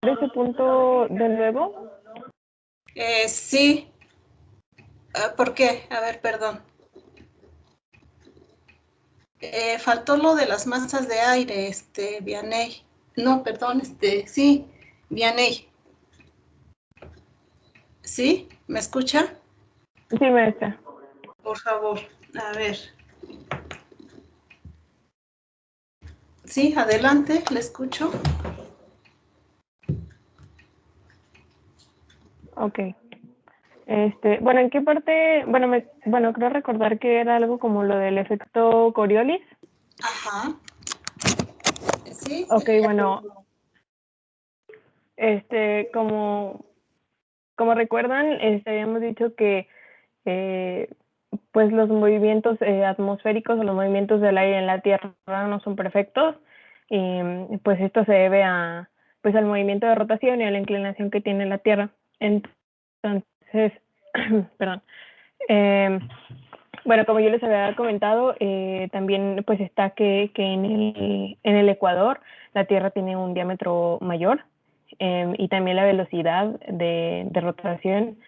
ese punto de nuevo? Sí. ¿Por qué? A ver, perdón. Faltó lo de las masas de aire, Vianey. No, perdón, sí, Vianey. ¿Sí? ¿Me escucha? Sí, maestra. Por favor, a ver. Sí, adelante, le escucho. Ok. Bueno, ¿en qué parte? Bueno, creo recordar que era algo como lo del efecto Coriolis. Ajá. Sí, Ok, bueno, como recuerdan, habíamos dicho que pues los movimientos atmosféricos o los movimientos del aire en la Tierra no son perfectos y pues esto se debe a pues al movimiento de rotación y a la inclinación que tiene la Tierra. Entonces, perdón. Bueno, como yo les había comentado, también pues está que en el Ecuador la Tierra tiene un diámetro mayor y también la velocidad de rotación,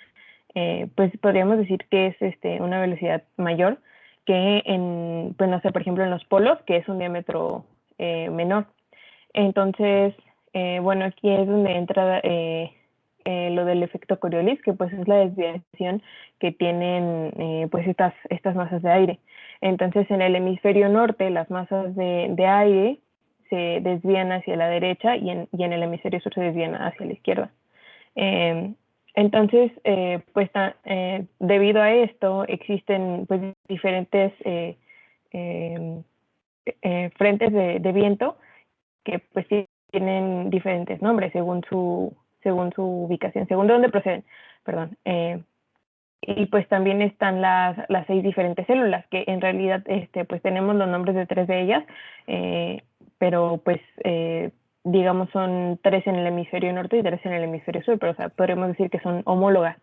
pues podríamos decir que es una velocidad mayor que en, pues no sé, por ejemplo en los polos, que es un diámetro menor. Entonces, bueno, aquí es donde entra lo del efecto Coriolis, que pues es la desviación que tienen pues estas masas de aire. Entonces, en el hemisferio norte, las masas de aire se desvían hacia la derecha y en el hemisferio sur se desvían hacia la izquierda. Eh, entonces, pues debido a esto, existen pues diferentes frentes de viento que pues tienen diferentes nombres según su ubicación, según de dónde proceden, perdón. Y pues también están las 6 diferentes células, que en realidad pues tenemos los nombres de 3 de ellas, pero pues digamos son 3 en el hemisferio norte y 3 en el hemisferio sur, pero o sea, podríamos decir que son homólogas.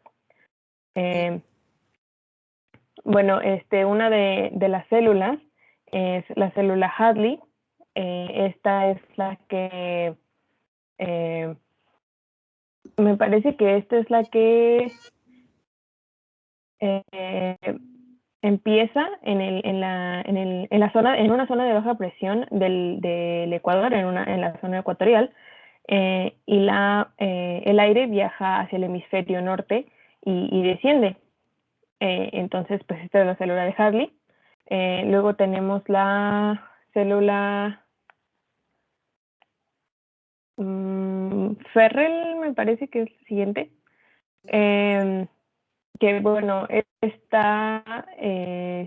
Bueno, una de las células es la célula Hadley. Esta es la que me parece que esta es la que eh, empieza en una zona de baja presión del Ecuador, en la zona ecuatorial, y el aire viaja hacia el hemisferio norte y desciende. Entonces, pues esta es la célula de Hadley. Luego tenemos la célula Ferrel, me parece que es la siguiente. Que bueno, se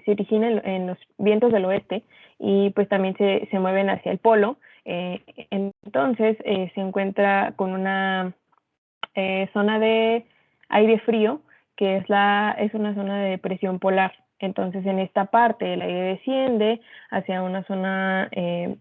origina en los vientos del oeste y pues también se mueven hacia el polo. Entonces se encuentra con una zona de aire frío que es una zona de presión polar. Entonces en esta parte el aire desciende hacia una zona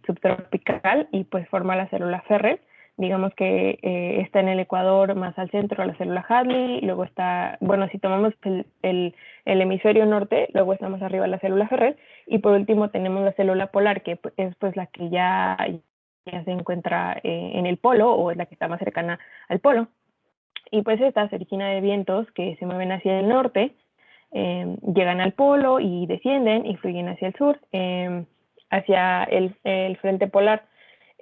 subtropical y pues forma la célula Ferret. Digamos que está en el Ecuador más al centro la célula Hadley, luego está, bueno, si tomamos el hemisferio norte, luego está más arriba la célula Ferret y por último tenemos la célula polar, que es pues la que ya se encuentra en el polo o es la que está más cercana al polo. Y pues esta se origina de vientos que se mueven hacia el norte, llegan al polo y descienden y fluyen hacia el sur, hacia el frente polar.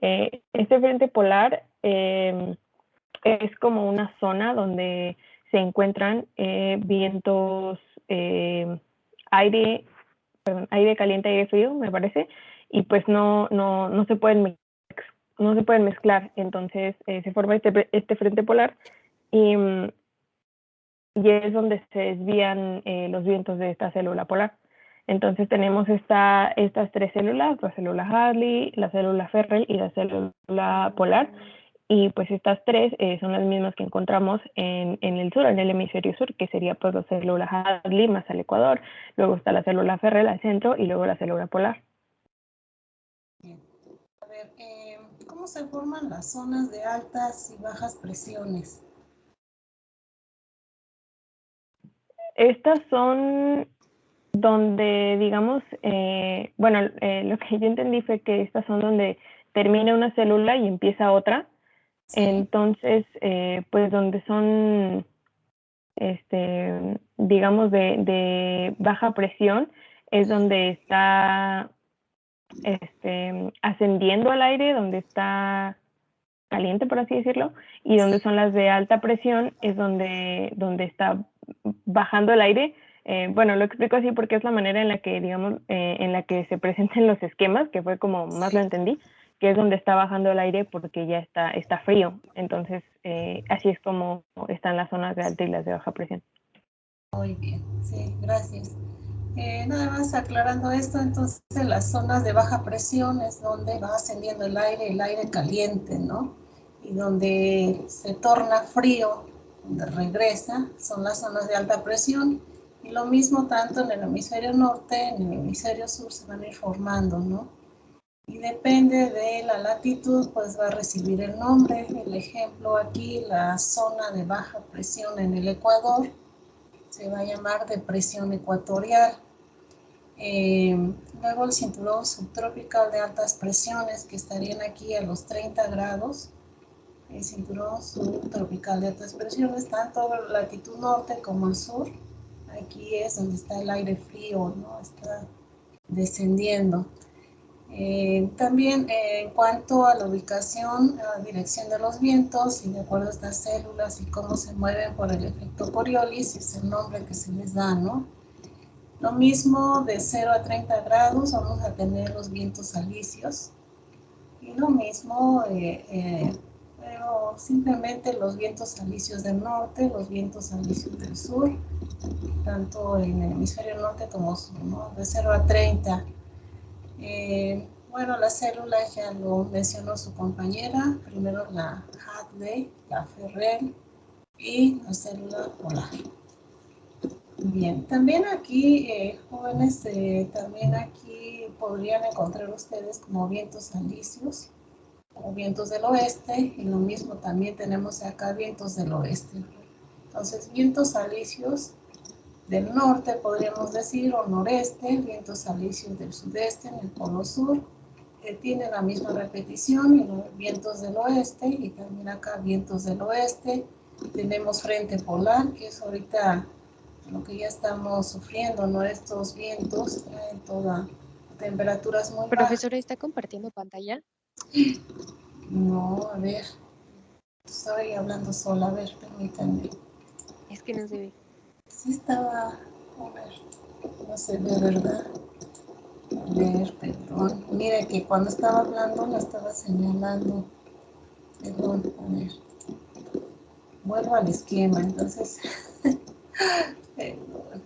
Este frente polar es como una zona donde se encuentran vientos, aire, aire caliente, aire frío, me parece, y pues no se pueden mezclar. Entonces se forma este frente polar y, y es donde se desvían los vientos de esta célula polar. Entonces tenemos estas 3 células, la célula Hadley, la célula Ferrel y la célula polar. Y pues estas 3 son las mismas que encontramos en el sur, en el hemisferio sur, que sería pues la célula Hadley más al Ecuador, luego está la célula Ferrel al centro y luego la célula polar. A ver, ¿cómo se forman las zonas de altas y bajas presiones? Estas son donde, digamos, bueno, lo que yo entendí fue que estas son donde termina una célula y empieza otra. Sí. Entonces, pues donde son, digamos, de baja presión, es donde está ascendiendo al aire, donde está caliente, por así decirlo, y donde son las de alta presión es donde está bajando el aire. Bueno, lo explico así porque es la manera en la que, digamos, en la que se presentan los esquemas, que fue como más lo entendí, que es donde está bajando el aire porque ya está frío. Entonces, así es como están las zonas de alta y las de baja presión. Muy bien, sí, gracias. Nada más aclarando esto, entonces las zonas de baja presión es donde va ascendiendo el aire caliente, ¿no? Y donde se torna frío, donde regresa, son las zonas de alta presión. Y lo mismo tanto en el hemisferio norte, en el hemisferio sur se van a ir formando, ¿no? Y depende de la latitud, pues va a recibir el nombre. El ejemplo aquí, la zona de baja presión en el Ecuador, se va a llamar depresión ecuatorial. Luego el cinturón subtropical de altas presiones, que estarían aquí a los 30 grados. El cinturón subtropical de altas presiones, tanto latitud norte como el sur. Aquí es donde está el aire frío, ¿no? Está descendiendo. También en cuanto a la ubicación, a la dirección de los vientos y de acuerdo a estas células y cómo se mueven por el efecto Coriolis, es el nombre que se les da, ¿no? Lo mismo de 0 a 30 grados vamos a tener los vientos alisios y lo mismo, pero simplemente los vientos alisios del norte, los vientos alisios del sur, tanto en el hemisferio norte como sur, ¿no? De 0 a 30. Bueno, las células ya lo mencionó su compañera, primero la Hadley, la Ferrel y la célula polar. Bien, también aquí, jóvenes, también aquí podrían encontrar ustedes como vientos alisios o vientos del oeste, y lo mismo también tenemos acá vientos del oeste. Entonces, vientos alisios del norte, podríamos decir, o noreste, vientos alisios del sudeste en el polo sur, tiene la misma repetición, y los vientos del oeste, y también acá vientos del oeste. Tenemos frente polar, que es ahorita lo que ya estamos sufriendo, ¿no? Estos vientos traen todas temperaturas muy bajas. Profesora, ¿está compartiendo pantalla? No, a ver, estoy hablando sola, a ver, permítanme. Es que no se ve. Sí estaba, a ver, no se ve, ¿verdad? A ver, perdón. Mire que cuando estaba hablando me estaba señalando. Perdón, a ver. Vuelvo al esquema, entonces. Perdón.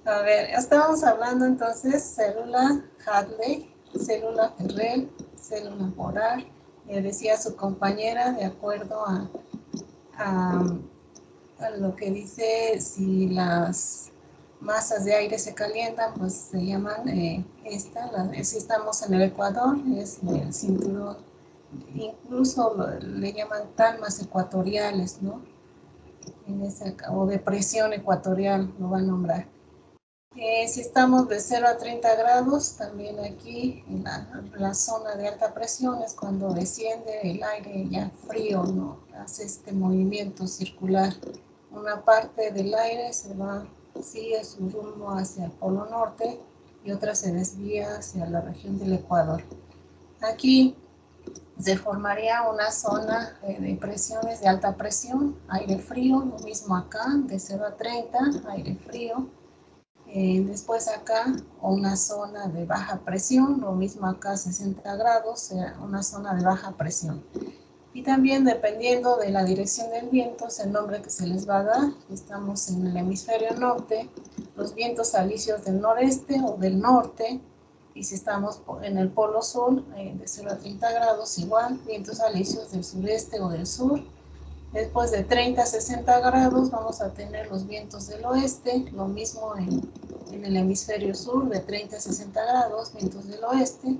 A ver, estábamos hablando entonces célula Hadley, célula Ferrel, célula polar. Le decía a su compañera, de acuerdo a lo que dice, si las masas de aire se calientan, pues se llaman si estamos en el Ecuador, es el cinturón, incluso le llaman calmas ecuatoriales, ¿no? O depresión ecuatorial, lo va a nombrar. Si estamos de 0 a 30 grados, también aquí en la zona de alta presión es cuando desciende el aire ya frío, ¿no? Hace este movimiento circular. Una parte del aire sigue su rumbo hacia el polo norte y otra se desvía hacia la región del Ecuador. Aquí se formaría una zona de presiones de alta presión, aire frío, lo mismo acá, de 0 a 30, aire frío. Después acá una zona de baja presión, lo mismo acá 60 grados, una zona de baja presión. Y también dependiendo de la dirección del viento, es el nombre que se les va a dar. Estamos en el hemisferio norte, los vientos alisios del noreste o del norte, y si estamos en el polo sur, de 0 a 30 grados, igual, vientos alisios del sureste o del sur. Después de 30 a 60 grados vamos a tener los vientos del oeste, lo mismo en el hemisferio sur, de 30 a 60 grados, vientos del oeste.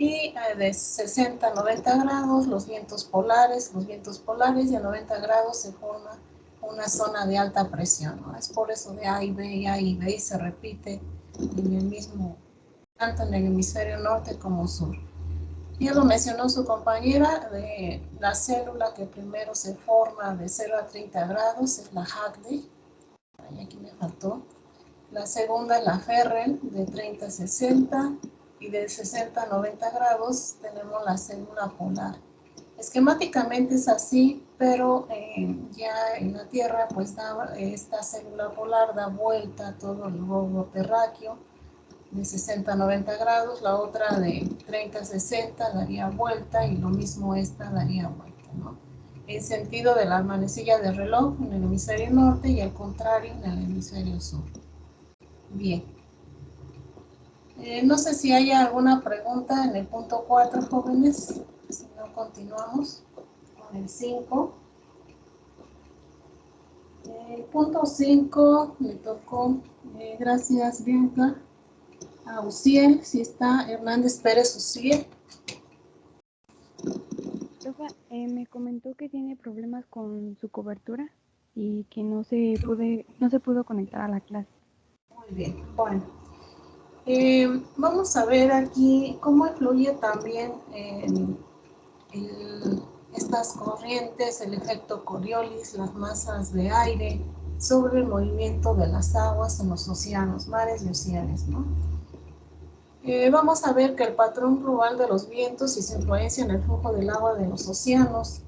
Y de 60 a 90 grados los vientos polares y a 90 grados se forma una zona de alta presión, ¿no? Es por eso de A y B y A y B, y se repite en el mismo, tanto en el hemisferio norte como sur. Ya lo mencionó su compañera, de la célula que primero se forma de 0 a 30 grados es la Hadley. Ay, aquí me faltó. La segunda es la Ferrel, de 30 a 60, y de 60 a 90 grados tenemos la célula polar. Esquemáticamente es así, pero ya en la Tierra, pues esta célula polar da vuelta a todo el globo terráqueo, de 60 a 90 grados, la otra de 30 a 60 daría vuelta, y lo mismo esta daría vuelta, ¿no? En sentido de la manecilla del reloj en el hemisferio norte y al contrario en el hemisferio sur. Bien. No sé si hay alguna pregunta en el punto 4, jóvenes. Si no, continuamos con el 5. El punto 5 me tocó, gracias Bianca, a Uciel, si está Hernández Pérez Uciel. Profa, me comentó que tiene problemas con su cobertura y que no se pudo conectar a la clase. Muy bien, bueno. Vamos a ver aquí cómo influye también estas corrientes, el efecto Coriolis, las masas de aire, sobre el movimiento de las aguas en los océanos, mares y océanos, ¿no? Vamos a ver que el patrón global de los vientos y su influencia en el flujo del agua de los océanos.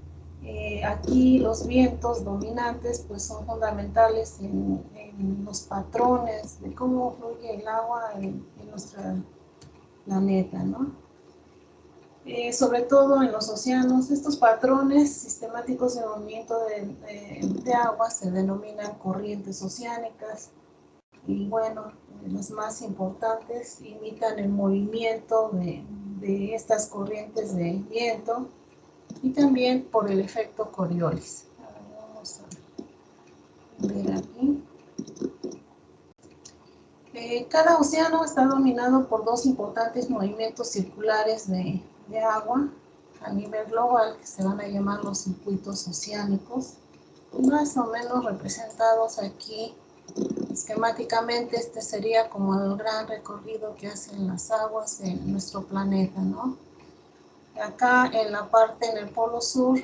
Aquí los vientos dominantes pues son fundamentales en los patrones de cómo fluye el agua en nuestro planeta, ¿no? Sobre todo en los océanos, estos patrones sistemáticos de movimiento de agua se denominan corrientes oceánicas. Y bueno, las más importantes imitan el movimiento de estas corrientes de viento y también por el efecto Coriolis. Vamos a ver aquí. Cada océano está dominado por dos importantes movimientos circulares de agua a nivel global, que se van a llamar los circuitos oceánicos, más o menos representados aquí. Esquemáticamente, este sería como el gran recorrido que hacen las aguas en nuestro planeta, ¿no? Acá en la parte, en el polo sur,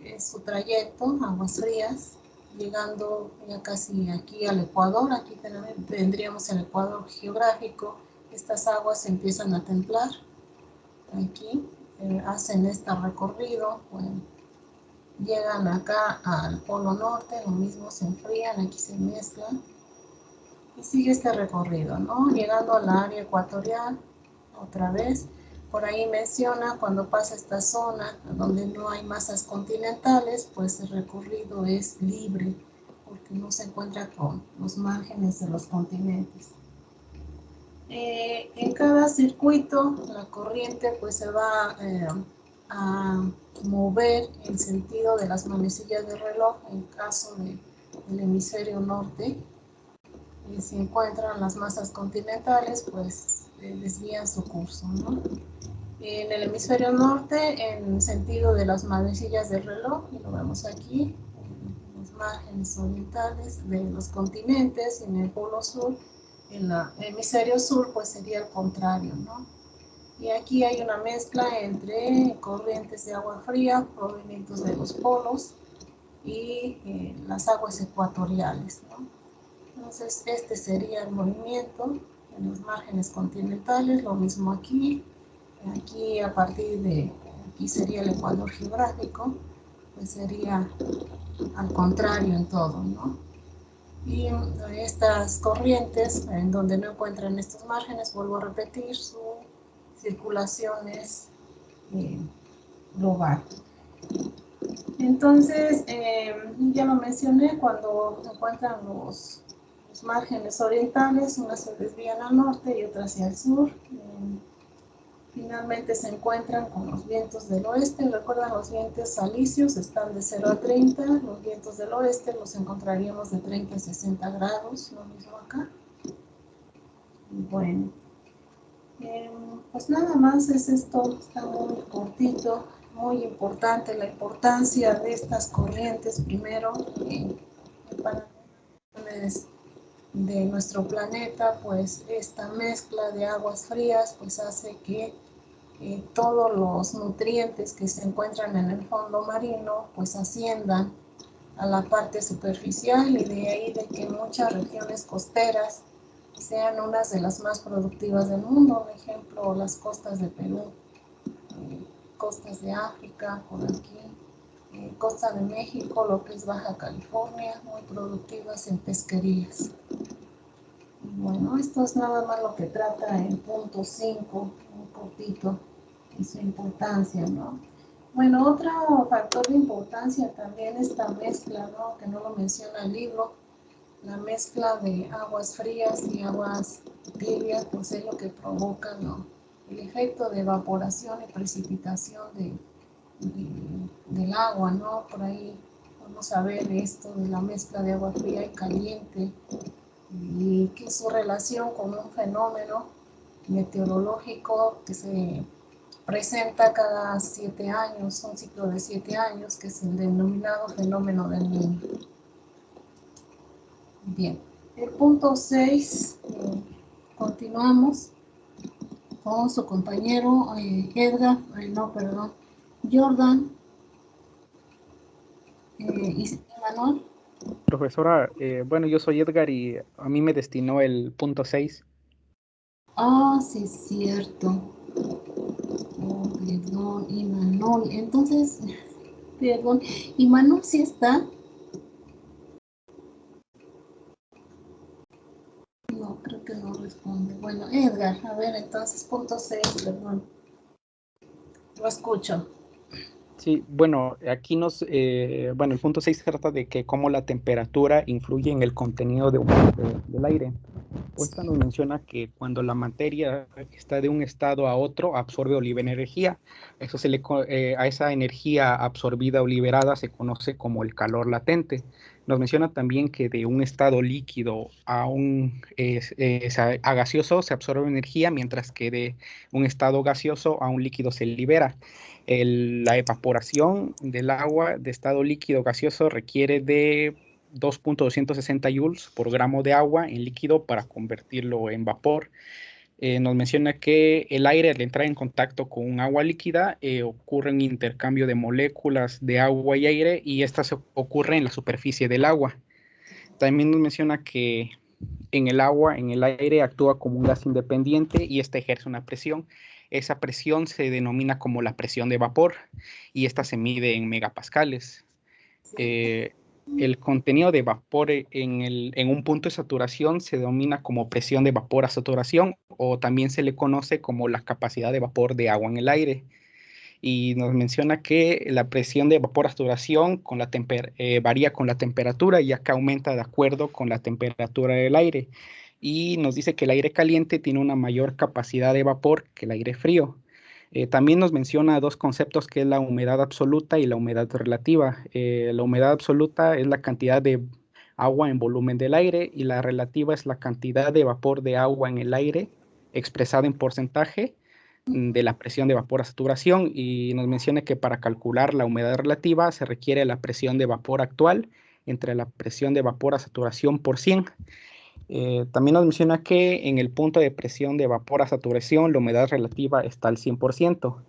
es su trayecto, aguas frías, llegando ya casi aquí al Ecuador. Aquí tendríamos el Ecuador geográfico. Estas aguas empiezan a templar. Aquí hacen este recorrido, bueno, llegan acá al polo norte, lo mismo, se enfrían, aquí se mezclan. Y sigue este recorrido, ¿no? Llegando al área ecuatorial, otra vez, por ahí menciona cuando pasa esta zona donde no hay masas continentales, pues el recorrido es libre, porque no se encuentra con los márgenes de los continentes. En cada circuito, la corriente pues se va a mover en sentido de las manecillas de reloj, en caso del hemisferio norte. Y si encuentran las masas continentales, pues desvían su curso, ¿no? En el hemisferio norte, en sentido de las manecillas del reloj, y lo vemos aquí, en los márgenes orientales de los continentes, y en el polo sur, en el hemisferio sur, pues sería el contrario, ¿no? Y aquí hay una mezcla entre corrientes de agua fría provenientes de los polos y las aguas ecuatoriales, ¿no? Entonces, este sería el movimiento en los márgenes continentales, lo mismo aquí. Aquí, a partir de aquí sería el Ecuador geográfico, pues sería al contrario en todo, ¿no? Y estas corrientes, en donde no encuentran estos márgenes, vuelvo a repetir, su circulación es global. Entonces, ya lo mencioné, cuando se encuentran los márgenes orientales, unas se desvían al norte y otras hacia el sur. Finalmente se encuentran con los vientos del oeste. Recuerdan, los vientos alisios están de 0 a 30, los vientos del oeste los encontraríamos de 30 a 60 grados, lo mismo acá. Bueno, pues nada más es esto, está muy cortito, muy importante la importancia de estas corrientes, primero, para de nuestro planeta, pues esta mezcla de aguas frías pues hace que todos los nutrientes que se encuentran en el fondo marino pues asciendan a la parte superficial, y de ahí de que muchas regiones costeras sean unas de las más productivas del mundo. Por ejemplo, las costas de Perú, costas de África, por aquí, costa de México, lo que es Baja California, muy productivas en pesquerías. Bueno, esto es nada más lo que trata el punto 5, un poquito, y su importancia, ¿no? Bueno, otro factor de importancia también es la mezcla, ¿no? Que no lo menciona el libro. La mezcla de aguas frías y aguas tibias, pues es lo que provoca, ¿no?, el efecto de evaporación y precipitación del agua, ¿no? Por ahí vamos a ver esto de la mezcla de agua fría y caliente, y que su relación con un fenómeno meteorológico que se presenta cada 7 años, un ciclo de 7 años, que es el denominado fenómeno del Niño. Bien, el punto 6, continuamos con su compañero Jordan y Manuel. Profesora, bueno, yo soy Edgar y a mí me destinó el punto 6. Ah, sí, es cierto. Oh, perdón, Imanol. Entonces, perdón, Imanol sí está. No, creo que no responde. Bueno, Edgar, a ver, entonces, punto 6, perdón. Lo escucho. Sí, bueno, aquí bueno, el punto 6 trata de que cómo la temperatura influye en el contenido del aire. Esta nos menciona que cuando la materia está de un estado a otro, absorbe o libera energía. A esa energía absorbida o liberada se conoce como el calor latente. Nos menciona también que de un estado líquido a gaseoso se absorbe energía, mientras que de un estado gaseoso a un líquido se libera. La evaporación del agua de estado líquido gaseoso requiere de 2.260 joules por gramo de agua en líquido para convertirlo en vapor. Nos menciona que el aire, al entrar en contacto con un agua líquida, ocurre un intercambio de moléculas de agua y aire, y esta ocurre en la superficie del agua. También nos menciona que en el aire actúa como un gas independiente y esta ejerce una presión. Esa presión se denomina como la presión de vapor y esta se mide en megapascales. El contenido de vapor en un punto de saturación se denomina como presión de vapor a saturación, o también se le conoce como la capacidad de vapor de agua en el aire. Y nos menciona que la presión de vapor a saturación varía con la temperatura, ya que aumenta de acuerdo con la temperatura del aire. Y nos dice que el aire caliente tiene una mayor capacidad de vapor que el aire frío. También nos menciona dos conceptos, que es la humedad absoluta y la humedad relativa. La humedad absoluta es la cantidad de agua en volumen del aire, y la relativa es la cantidad de vapor de agua en el aire expresada en porcentaje de la presión de vapor a saturación, y nos menciona que para calcular la humedad relativa se requiere la presión de vapor actual entre la presión de vapor a saturación por 100. También nos menciona que en el punto de presión de vapor a saturación la humedad relativa está al 100%.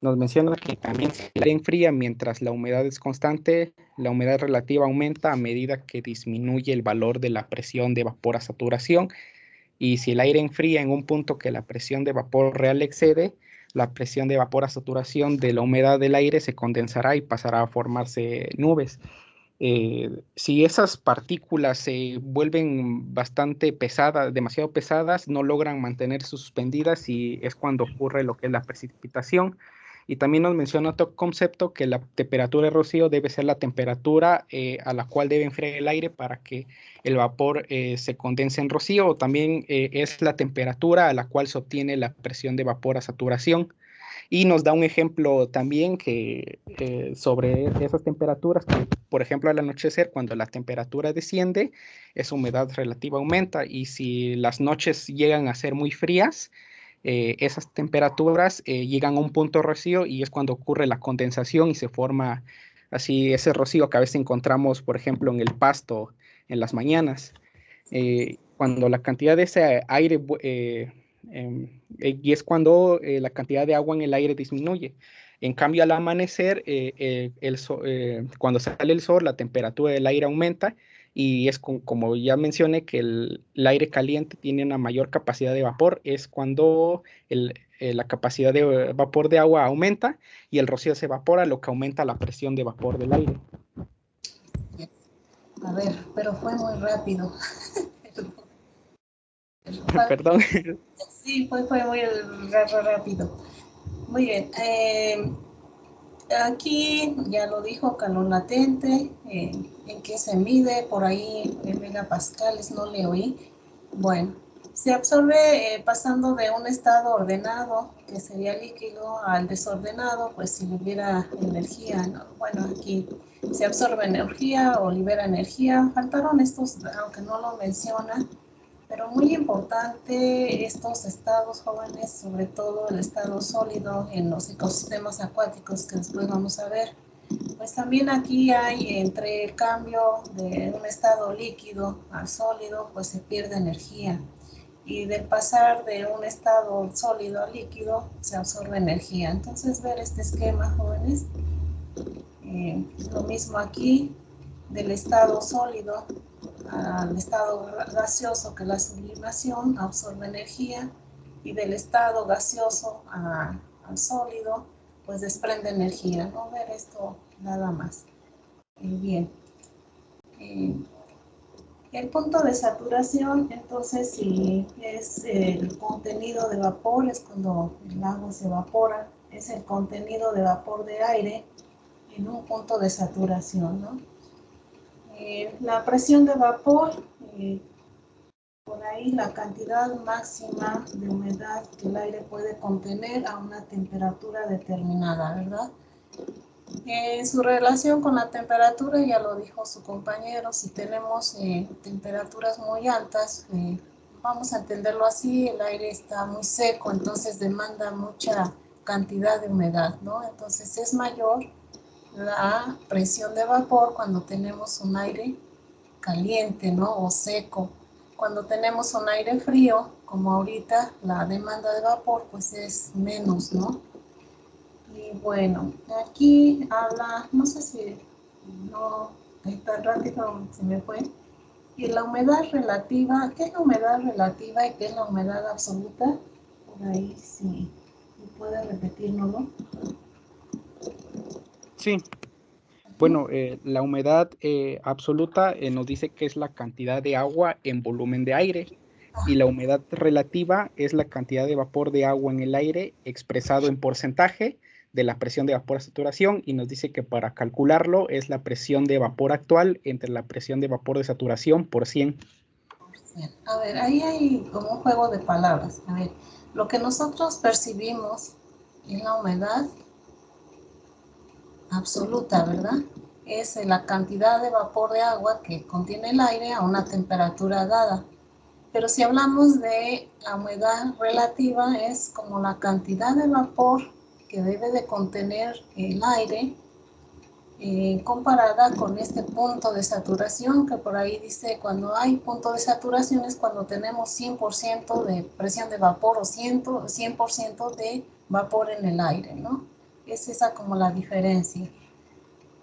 Nos menciona que también si el aire enfría mientras la humedad es constante, la humedad relativa aumenta a medida que disminuye el valor de la presión de vapor a saturación. Y si el aire enfría en un punto que la presión de vapor real excede, la presión de vapor a saturación de la humedad del aire se condensará y pasará a formarse nubes. Si esas partículas se vuelven bastante pesadas, demasiado pesadas, no logran mantenerse suspendidas, y es cuando ocurre lo que es la precipitación. Y también nos menciona otro concepto, que la temperatura de rocío debe ser la temperatura a la cual debe enfriar el aire para que el vapor se condense en rocío, o también es la temperatura a la cual se obtiene la presión de vapor a saturación. Y nos da un ejemplo también sobre esas temperaturas, que por ejemplo al anochecer, cuando la temperatura desciende, esa humedad relativa aumenta, y si las noches llegan a ser muy frías, esas temperaturas llegan a un punto rocío, y es cuando ocurre la condensación y se forma así ese rocío que a veces encontramos, por ejemplo, en el pasto en las mañanas. Cuando la cantidad de ese aire y es cuando la cantidad de agua en el aire disminuye. En cambio, al amanecer, cuando sale el sol, la temperatura del aire aumenta y es como ya mencioné que el aire caliente tiene una mayor capacidad de vapor, es cuando la capacidad de vapor de agua aumenta y el rocío se evapora, lo que aumenta la presión de vapor del aire. A ver, pero fue muy rápido. Perdón. Sí, fue muy rápido. Muy bien. Aquí ya lo dijo, calor latente, en qué se mide, por ahí en megapascales, no le oí. Bueno, se absorbe pasando de un estado ordenado, que sería líquido, al desordenado, pues si libera energía, ¿no? Bueno, aquí se absorbe energía o libera energía. Faltaron estos, aunque no lo menciona, pero muy importante estos estados jóvenes, sobre todo el estado sólido en los ecosistemas acuáticos que después vamos a ver. Pues también aquí hay entre el cambio de un estado líquido al sólido, pues se pierde energía. Y del pasar de un estado sólido a líquido se absorbe energía. Entonces ver este esquema, jóvenes, lo mismo aquí, del estado sólido al estado gaseoso, que la sublimación absorbe energía, y del estado gaseoso al sólido, pues desprende energía, ¿no? Ver esto nada más. Bien. El punto de saturación, entonces, si es el contenido de vapor, es cuando el agua se evapora, es el contenido de vapor de aire en un punto de saturación, ¿no? La presión de vapor, por ahí la cantidad máxima de humedad que el aire puede contener a una temperatura determinada, ¿verdad? Su relación con la temperatura, ya lo dijo su compañero, si tenemos temperaturas muy altas, vamos a entenderlo así, el aire está muy seco, entonces demanda mucha cantidad de humedad, ¿no? Entonces es mayor la presión de vapor cuando tenemos un aire caliente, ¿no? O seco. Cuando tenemos un aire frío, como ahorita, la demanda de vapor pues es menos, ¿no? Y bueno, aquí habla, no sé si no tan rápido se me fue, y la humedad relativa, ¿qué es la humedad relativa y qué es la humedad absoluta? Por ahí sí, puede repetírnoslo. Sí. Bueno, la humedad absoluta nos dice que es la cantidad de agua en volumen de aire y la humedad relativa es la cantidad de vapor de agua en el aire expresado en porcentaje de la presión de vapor a saturación y nos dice que para calcularlo es la presión de vapor actual entre la presión de vapor de saturación por 100. A ver, ahí hay como un juego de palabras. A ver, lo que nosotros percibimos en la humedad absoluta, ¿verdad? Es la cantidad de vapor de agua que contiene el aire a una temperatura dada. Pero si hablamos de la humedad relativa, es como la cantidad de vapor que debe de contener el aire comparada con este punto de saturación, que por ahí dice cuando hay punto de saturación es cuando tenemos 100% de presión de vapor o 100% de vapor en el aire, ¿no? Es esa como la diferencia.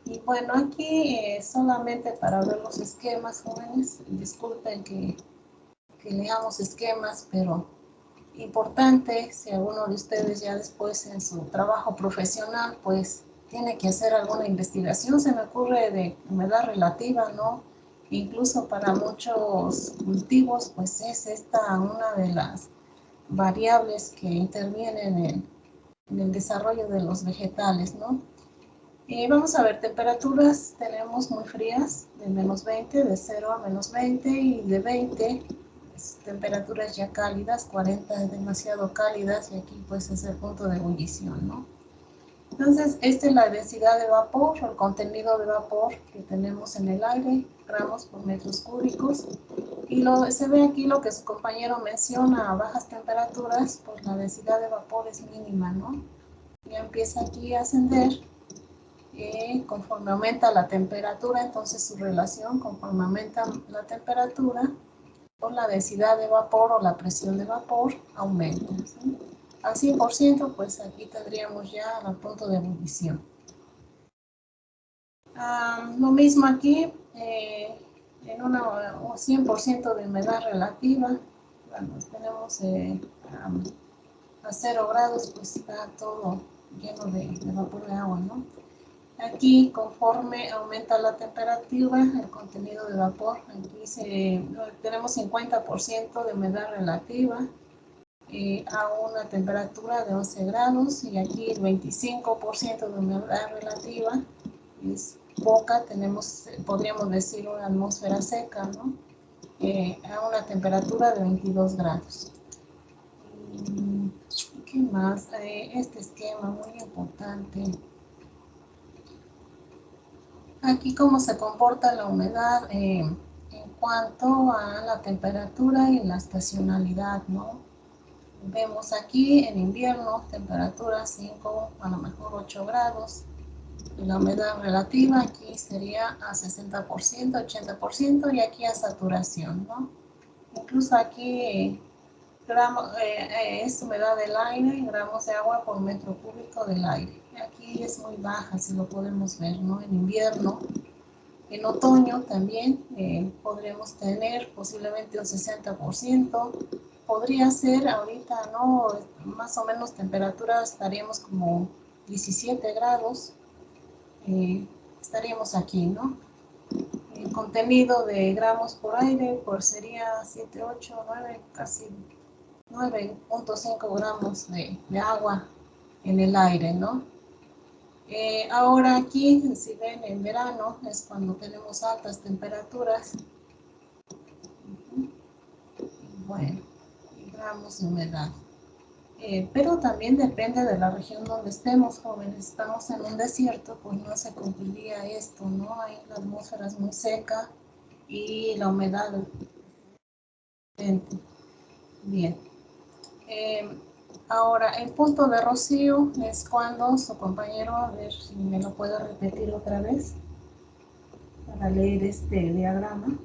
Y bueno, aquí solamente para ver los esquemas, jóvenes, disculpen que leamos esquemas, pero importante, si alguno de ustedes ya después en su trabajo profesional, pues tiene que hacer alguna investigación, se me ocurre de humedad relativa, ¿no? Incluso para muchos cultivos, pues es esta una de las variables que intervienen en el desarrollo de los vegetales, ¿no? Vamos a ver, temperaturas tenemos muy frías, de menos 20, de 0 a menos 20 y de 20, pues, temperaturas ya cálidas, 40 demasiado cálidas y aquí pues es el punto de ebullición, ¿no? Entonces, esta es la densidad de vapor, o el contenido de vapor que tenemos en el aire, gramos por metros cúbicos. Y se ve aquí lo que su compañero menciona, a bajas temperaturas, pues la densidad de vapor es mínima, ¿no? Ya empieza aquí a ascender. Conforme aumenta la temperatura, entonces su relación, conforme aumenta la temperatura, la densidad de vapor o la presión de vapor aumenta, ¿sí? Al 100%, pues aquí tendríamos ya el punto de ebullición. Lo mismo aquí, en un 100% de humedad relativa, cuando tenemos a 0 grados, pues está todo lleno de vapor de agua, ¿no? Aquí, conforme aumenta la temperatura, el contenido de vapor, aquí tenemos 50% de humedad relativa a una temperatura de 11 grados, y aquí el 25% de humedad relativa es poca, podríamos decir una atmósfera seca, ¿no? A una temperatura de 22 grados. ¿Qué más? Este esquema muy importante. Aquí cómo se comporta la humedad en cuanto a la temperatura y la estacionalidad, ¿no? Vemos aquí en invierno temperatura 5, a lo mejor 8 grados. Y la humedad relativa aquí sería a 60%, 80%, y aquí a saturación, ¿no? Incluso aquí es humedad del aire, gramos de agua por metro cúbico del aire. Aquí es muy baja, si lo podemos ver, ¿no? En invierno. En otoño también podremos tener posiblemente un 60%. Podría ser ahorita, ¿no? Más o menos temperatura estaríamos como 17 grados. Estaríamos aquí, ¿no? El contenido de gramos por aire pues sería 7, 8, 9, casi 9.5 gramos de agua en el aire, ¿no? Ahora aquí, si ven, en verano es cuando tenemos altas temperaturas. Bueno, gramos de humedad. Pero también depende de la región donde estemos, jóvenes. Estamos en un desierto, pues no se cumpliría esto, ¿no? Ahí la atmósfera es muy seca y la humedad es bien. Ahora, el punto de rocío es cuando su compañero, a ver si me lo puede repetir otra vez para leer este diagrama.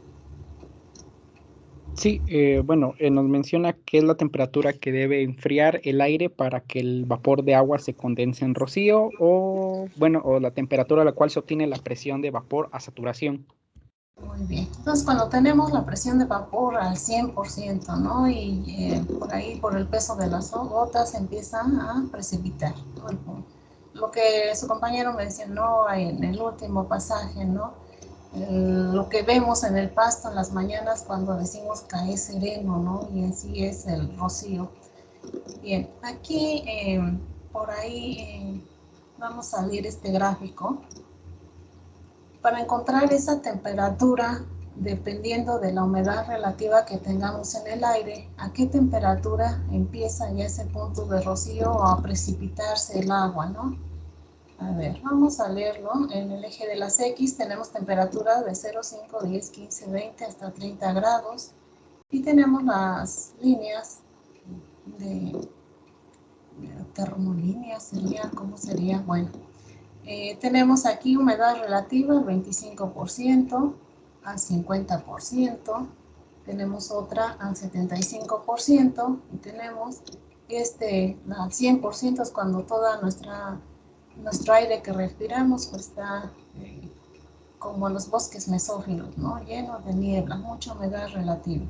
Sí, bueno, nos menciona que es la temperatura que debe enfriar el aire para que el vapor de agua se condense en rocío, o bueno, o la temperatura a la cual se obtiene la presión de vapor a saturación. Muy bien. Entonces, cuando tenemos la presión de vapor al 100%, ¿no? Y por ahí, por el peso de las gotas, empiezan a precipitar, ¿no? Lo que su compañero mencionó en el último pasaje, ¿no? Lo que vemos en el pasto en las mañanas cuando decimos cae sereno, ¿no? Y así es el rocío. Bien, aquí por ahí vamos a leer este gráfico. Para encontrar esa temperatura, dependiendo de la humedad relativa que tengamos en el aire, a qué temperatura empieza ya ese punto de rocío o a precipitarse el agua, ¿no? A ver, vamos a leerlo. En el eje de las X tenemos temperaturas de 0, 5, 10, 15, 20 hasta 30 grados. Y tenemos las líneas de termolíneas, sería, ¿cómo sería? Bueno, tenemos aquí humedad relativa al 25%, al 50%. Tenemos otra al 75%. Y tenemos al 100% es cuando toda nuestro aire que respiramos pues está como los bosques mesófilos, ¿no? Lleno de niebla, mucha humedad relativa.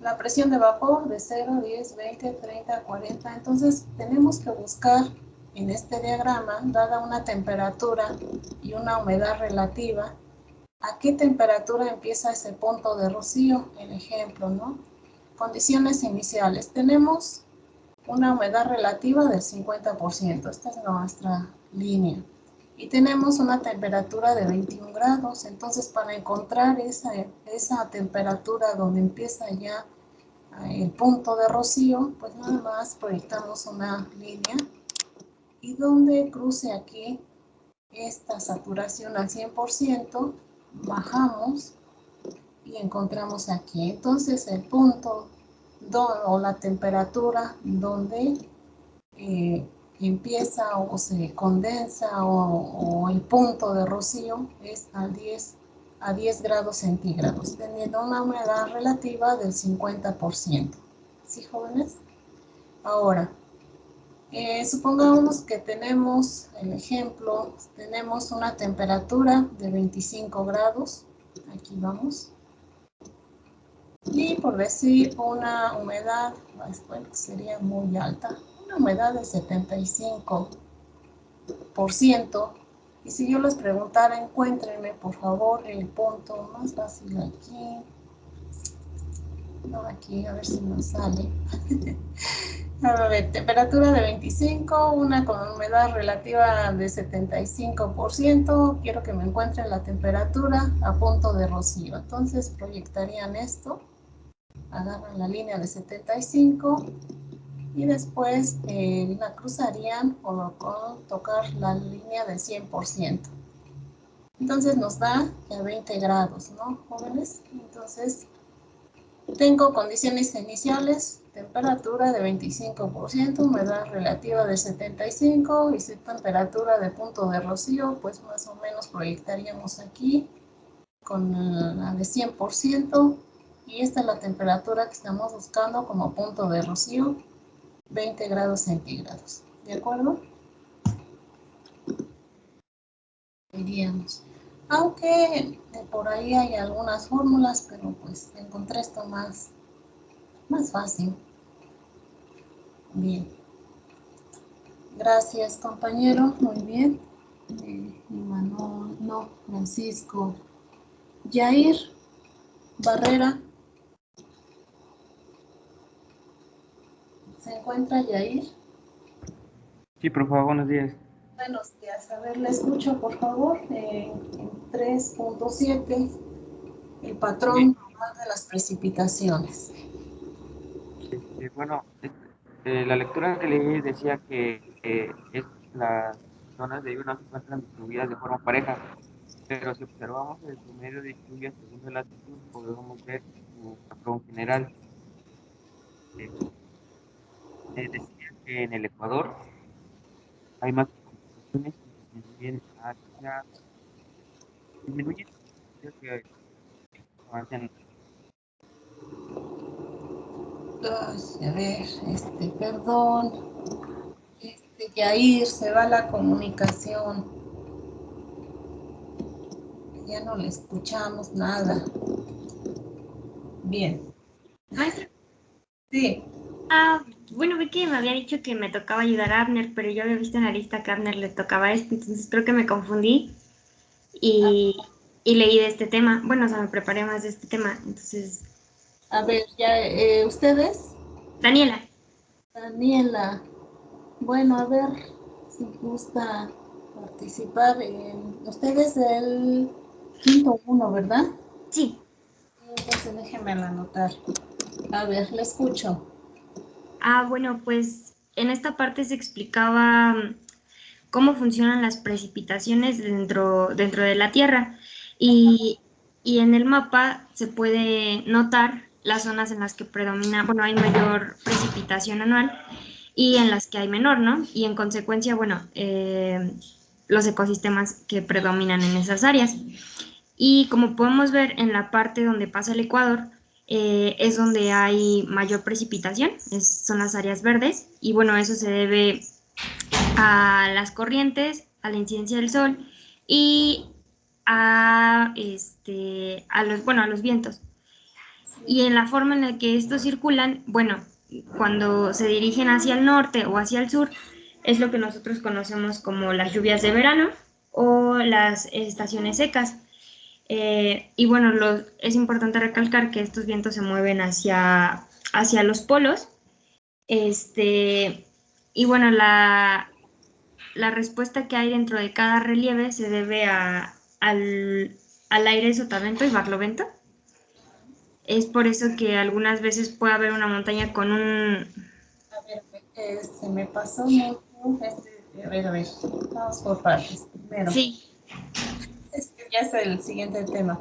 La presión de vapor de 0, 10, 20, 30, 40. Entonces tenemos que buscar en este diagrama, dada una temperatura y una humedad relativa, a qué temperatura empieza ese punto de rocío, el ejemplo, ¿no? Condiciones iniciales. Tenemos una humedad relativa del 50%. Esta es nuestra línea. Y tenemos una temperatura de 21 grados. Entonces, para encontrar esa temperatura donde empieza ya el punto de rocío, pues nada más proyectamos una línea y donde cruce aquí esta saturación al 100%, bajamos y encontramos aquí. Entonces, el punto o la temperatura donde empieza o se condensa o el punto de rocío es al 10 a 10 grados centígrados, teniendo una humedad relativa del 50%. ¿Sí, jóvenes? Ahora, supongamos que tenemos el ejemplo, tenemos una temperatura de 25 grados, aquí vamos, y por decir una humedad, bueno, sería muy alta, una humedad de 75%, y si yo les preguntara, encuéntrenme por favor el punto más fácil aquí, no, aquí, a ver si nos sale. A ver, temperatura de 25, una con humedad relativa de 75%. Quiero que me encuentren la temperatura a punto de rocío. Entonces proyectarían esto, agarran la línea de 75 y después la cruzarían con tocar la línea del 100%. Entonces nos da ya 20 grados, ¿no, jóvenes? Entonces tengo condiciones iniciales, temperatura de 25%, humedad relativa de 75% y su temperatura de punto de rocío, pues más o menos proyectaríamos aquí con la de 100%, y esta es la temperatura que estamos buscando como punto de rocío, 20 grados centígrados. ¿De acuerdo? Diríamos. Aunque por ahí hay algunas fórmulas, pero pues encontré esto más fácil. Bien. Gracias, compañero. Muy bien. Manuel, no, Francisco. Yair Barrera. ¿Se encuentra Yair? Sí, por favor, buenos días. Buenos días. A ver, le escucho, por favor. En 3.7, el patrón global de las precipitaciones. Bueno, la lectura que leí decía que las zonas de lluvia no se encuentran distribuidas de forma pareja, pero si observamos el promedio de lluvia según la latitud, podemos ver su patrón general. Decía que en el Ecuador hay más precipitaciones y disminuyen que avancen. A ver, perdón. Yair, se va la comunicación. Ya no le escuchamos nada. Bien. Maestra. Sí. Bueno, vi que me había dicho que me tocaba ayudar a Abner, pero yo había visto en la lista que a Abner le tocaba esto, entonces creo que me confundí y leí de este tema. Bueno, o sea, me preparé más de este tema, entonces... A ver, ya, ¿ustedes? Daniela. Daniela. Bueno, a ver si gusta participar. Ustedes el quinto 1, ¿verdad? Sí. Entonces déjenme anotar. A ver, le escucho. Bueno, pues en esta parte se explicaba cómo funcionan las precipitaciones dentro de la Tierra y en el mapa se puede notar las zonas en las que predomina, bueno, hay mayor precipitación anual y en las que hay menor, ¿no? Y en consecuencia, bueno, los ecosistemas que predominan en esas áreas. Y como podemos ver en la parte donde pasa el Ecuador, es donde hay mayor precipitación, son las áreas verdes, y bueno, eso se debe a las corrientes, a la incidencia del sol y a los vientos. Y en la forma en la que estos circulan, bueno, cuando se dirigen hacia el norte o hacia el sur, es lo que nosotros conocemos como las lluvias de verano o las estaciones secas. Y bueno, es importante recalcar que estos vientos se mueven hacia los polos. Y bueno, la respuesta que hay dentro de cada relieve se debe al aire sotavento y barlovento. Es por eso que algunas veces puede haber una montaña con un... A ver, se me pasó mucho. A ver, vamos por partes. Primero. Sí. Ya es el siguiente tema.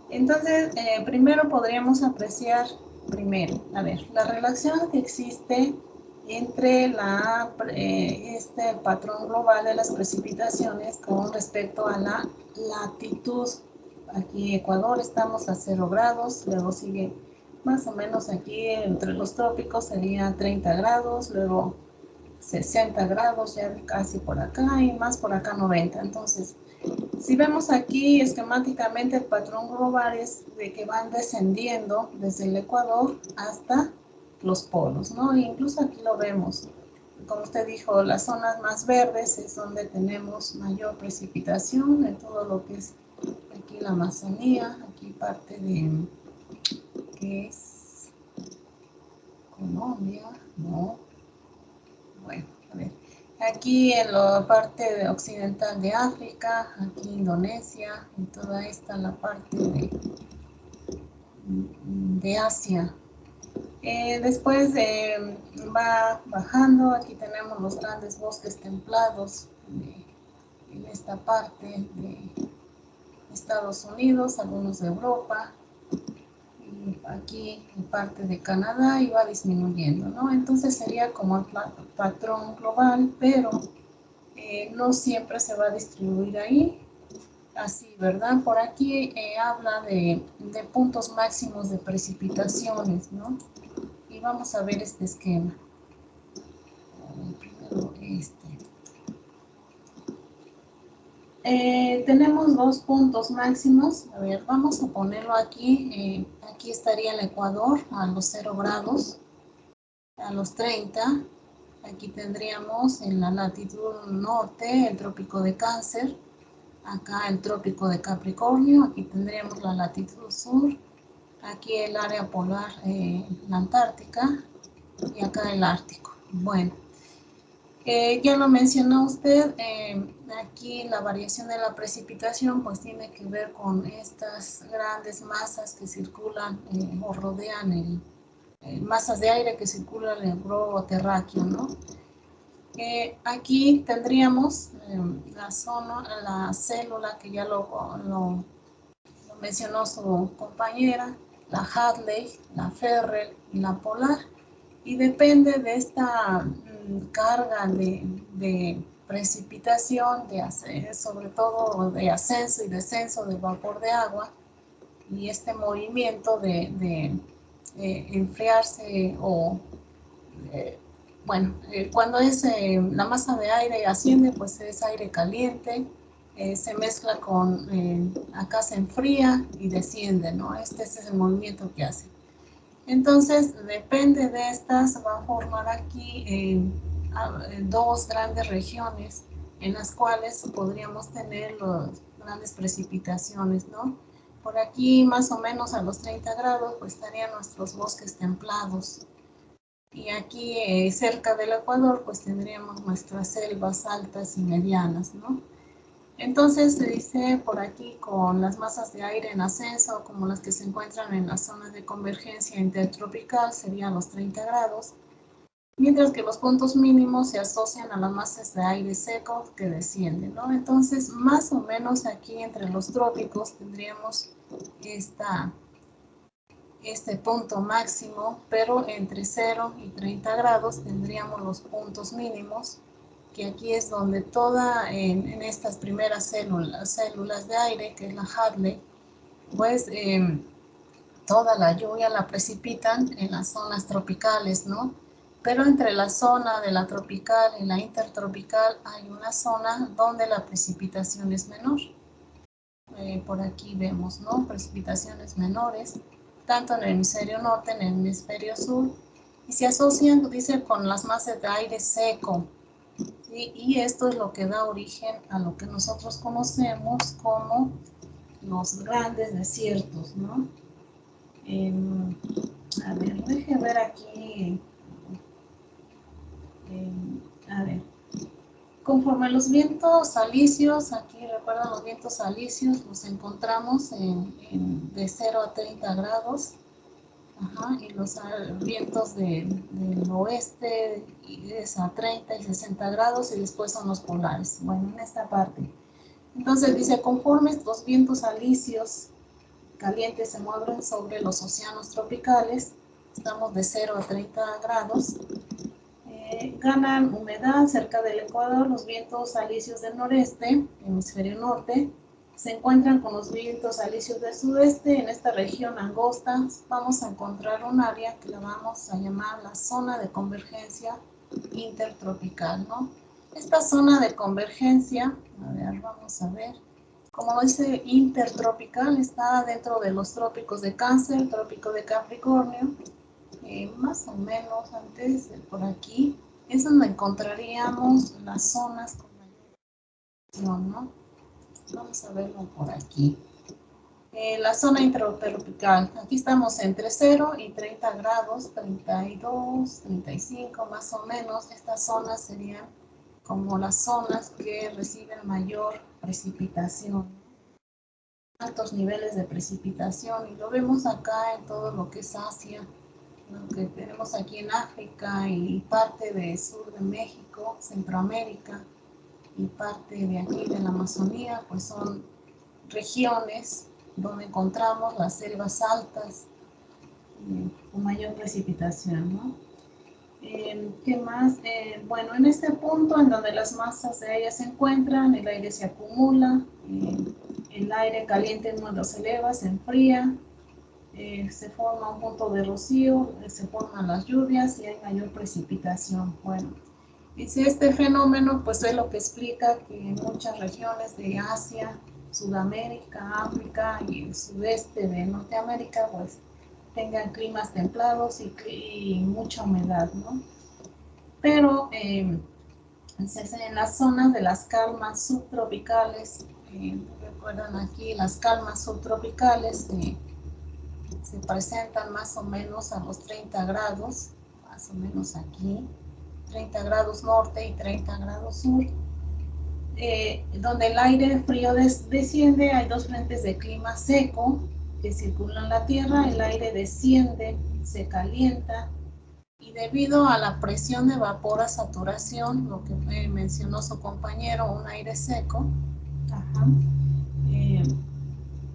Entonces, primero podríamos apreciar, a ver, la relación que existe entre este patrón global de las precipitaciones con respecto a la latitud. aquí Ecuador estamos a 0 grados, luego sigue más o menos aquí entre los trópicos sería 30 grados, luego 60 grados ya casi por acá y más por acá 90. Entonces, si vemos aquí esquemáticamente el patrón global es de que van descendiendo desde el Ecuador hasta los polos, ¿no? E incluso aquí lo vemos. Como usted dijo, las zonas más verdes es donde tenemos mayor precipitación en todo lo que es aquí la Amazonía, aquí parte de, ¿qué es? Colombia, no. Bueno, a ver. Aquí en la parte occidental de África, aquí Indonesia, y toda esta la parte de Asia. Después va bajando, aquí tenemos los grandes bosques templados en esta parte de Estados Unidos, algunos de Europa, y aquí en parte de Canadá y va disminuyendo, ¿no? Entonces sería como el patrón global, pero no siempre se va a distribuir ahí, así, ¿verdad? Por aquí habla de puntos máximos de precipitaciones, ¿no? Y vamos a ver este esquema. Primero este. Tenemos 2 puntos máximos. A ver, vamos a ponerlo aquí. Aquí estaría el Ecuador a los 0 grados, a los 30. Aquí tendríamos en la latitud norte el trópico de Cáncer. Acá el trópico de Capricornio. Aquí tendríamos la latitud sur. Aquí el área polar, la Antártica, y acá el Ártico. Bueno, ya lo mencionó usted, aquí la variación de la precipitación pues tiene que ver con estas grandes masas que circulan o rodean masas de aire que circulan en el globo terráqueo, ¿no? Aquí tendríamos la zona, la célula que ya lo mencionó su compañera, la Hadley, la Ferrel y la Polar, y depende de esta carga de precipitación, sobre todo de ascenso y descenso del vapor de agua, y este movimiento de enfriarse o, cuando es la masa de aire asciende, pues es aire caliente, se mezcla con, acá se enfría y desciende, ¿no? Este es el movimiento que hace. Entonces, depende de estas, va a formar aquí 2 grandes regiones en las cuales podríamos tener las grandes precipitaciones, ¿no? Por aquí, más o menos a los 30 grados, pues estarían nuestros bosques templados. Y aquí, cerca del Ecuador, pues tendríamos nuestras selvas altas y medianas, ¿no? Entonces se dice por aquí con las masas de aire en ascenso, como las que se encuentran en las zonas de convergencia intertropical, serían los 30 grados, mientras que los puntos mínimos se asocian a las masas de aire seco que descienden, ¿no? Entonces, más o menos aquí entre los trópicos tendríamos este punto máximo, pero entre 0 y 30 grados tendríamos los puntos mínimos, que aquí es donde en estas primeras células de aire, que es la Hadley, pues toda la lluvia la precipitan en las zonas tropicales, ¿no? Pero entre la zona de la tropical y la intertropical hay una zona donde la precipitación es menor. Por aquí vemos, ¿no? Precipitaciones menores, tanto en el hemisferio norte, en el hemisferio sur, y se asocian, dice, con las masas de aire seco. Y esto es lo que da origen a lo que nosotros conocemos como los grandes desiertos, ¿no? A ver, déjenme ver aquí. A ver, conforme los vientos alisios, aquí recuerdan los vientos alisios, los encontramos de 0 a 30 grados. Ajá, y los vientos del oeste es a 30 y 60 grados y después son los polares. Bueno, en esta parte. Entonces dice, conforme estos vientos alisios calientes se mueven sobre los océanos tropicales, estamos de 0 a 30 grados, ganan humedad cerca del Ecuador, los vientos alisios del noreste, hemisferio norte, se encuentran con los vientos alisios del sudeste. En esta región angosta vamos a encontrar un área que la vamos a llamar la zona de convergencia intertropical, ¿no? Esta zona de convergencia, a ver, vamos a ver, como dice intertropical, está dentro de los trópicos de Cáncer, trópico de Capricornio, más o menos antes de por aquí, es donde encontraríamos las zonas con mayor presión, ¿no? Vamos a verlo por aquí. La zona intertropical, aquí estamos entre 0 y 30 grados, 32, 35 más o menos. Estas zonas serían como las zonas que reciben mayor precipitación, altos niveles de precipitación, y lo vemos acá en todo lo que es Asia, lo que tenemos aquí en África y parte del sur de México, Centroamérica y parte de aquí de la Amazonía, pues son regiones donde encontramos las selvas altas con mayor precipitación, ¿no? ¿Qué más? Bueno, en este punto en donde las masas de ellas se encuentran, el aire se acumula, el aire caliente no se eleva, se enfría, se forma un punto de rocío, se forman las lluvias y hay mayor precipitación. Bueno, dice este fenómeno, pues es lo que explica que en muchas regiones de Asia, Sudamérica, África y el sudeste de Norteamérica, pues tengan climas templados y mucha humedad, ¿no? Pero en las zonas de las calmas subtropicales, recuerdan aquí, las calmas subtropicales se presentan más o menos a los 30 grados, más o menos aquí, 30 grados norte y 30 grados sur, donde el aire frío desciende. Hay dos frentes de clima seco que circulan la Tierra, el aire desciende, se calienta, y debido a la presión de vapor a saturación, lo que mencionó su compañero, un aire seco,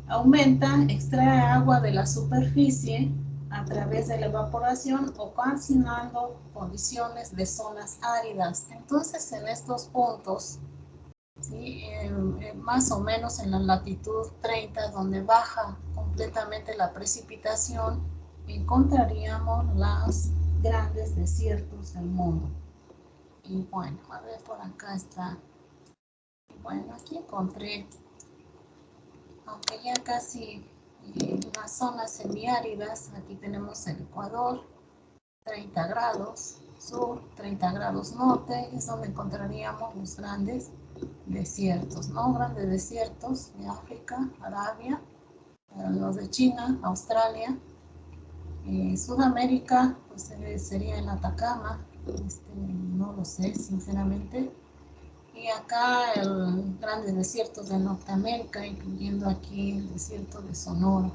aumenta, extrae agua de la superficie a través de la evaporación, ocasionando condiciones de zonas áridas. Entonces, en estos puntos, ¿sí? Más o menos en la latitud 30, donde baja completamente la precipitación, encontraríamos los grandes desiertos del mundo. Y bueno, a ver, por acá está. Bueno, aquí encontré, aunque ya casi las zonas semiáridas, aquí tenemos el Ecuador, 30 grados sur, 30 grados norte, es donde encontraríamos los grandes desiertos, ¿no? Grandes desiertos de África, Arabia, los de China, Australia, Sudamérica, pues sería el Atacama, no lo sé sinceramente, y acá el grandes desiertos de Norteamérica, incluyendo aquí el desierto de Sonora.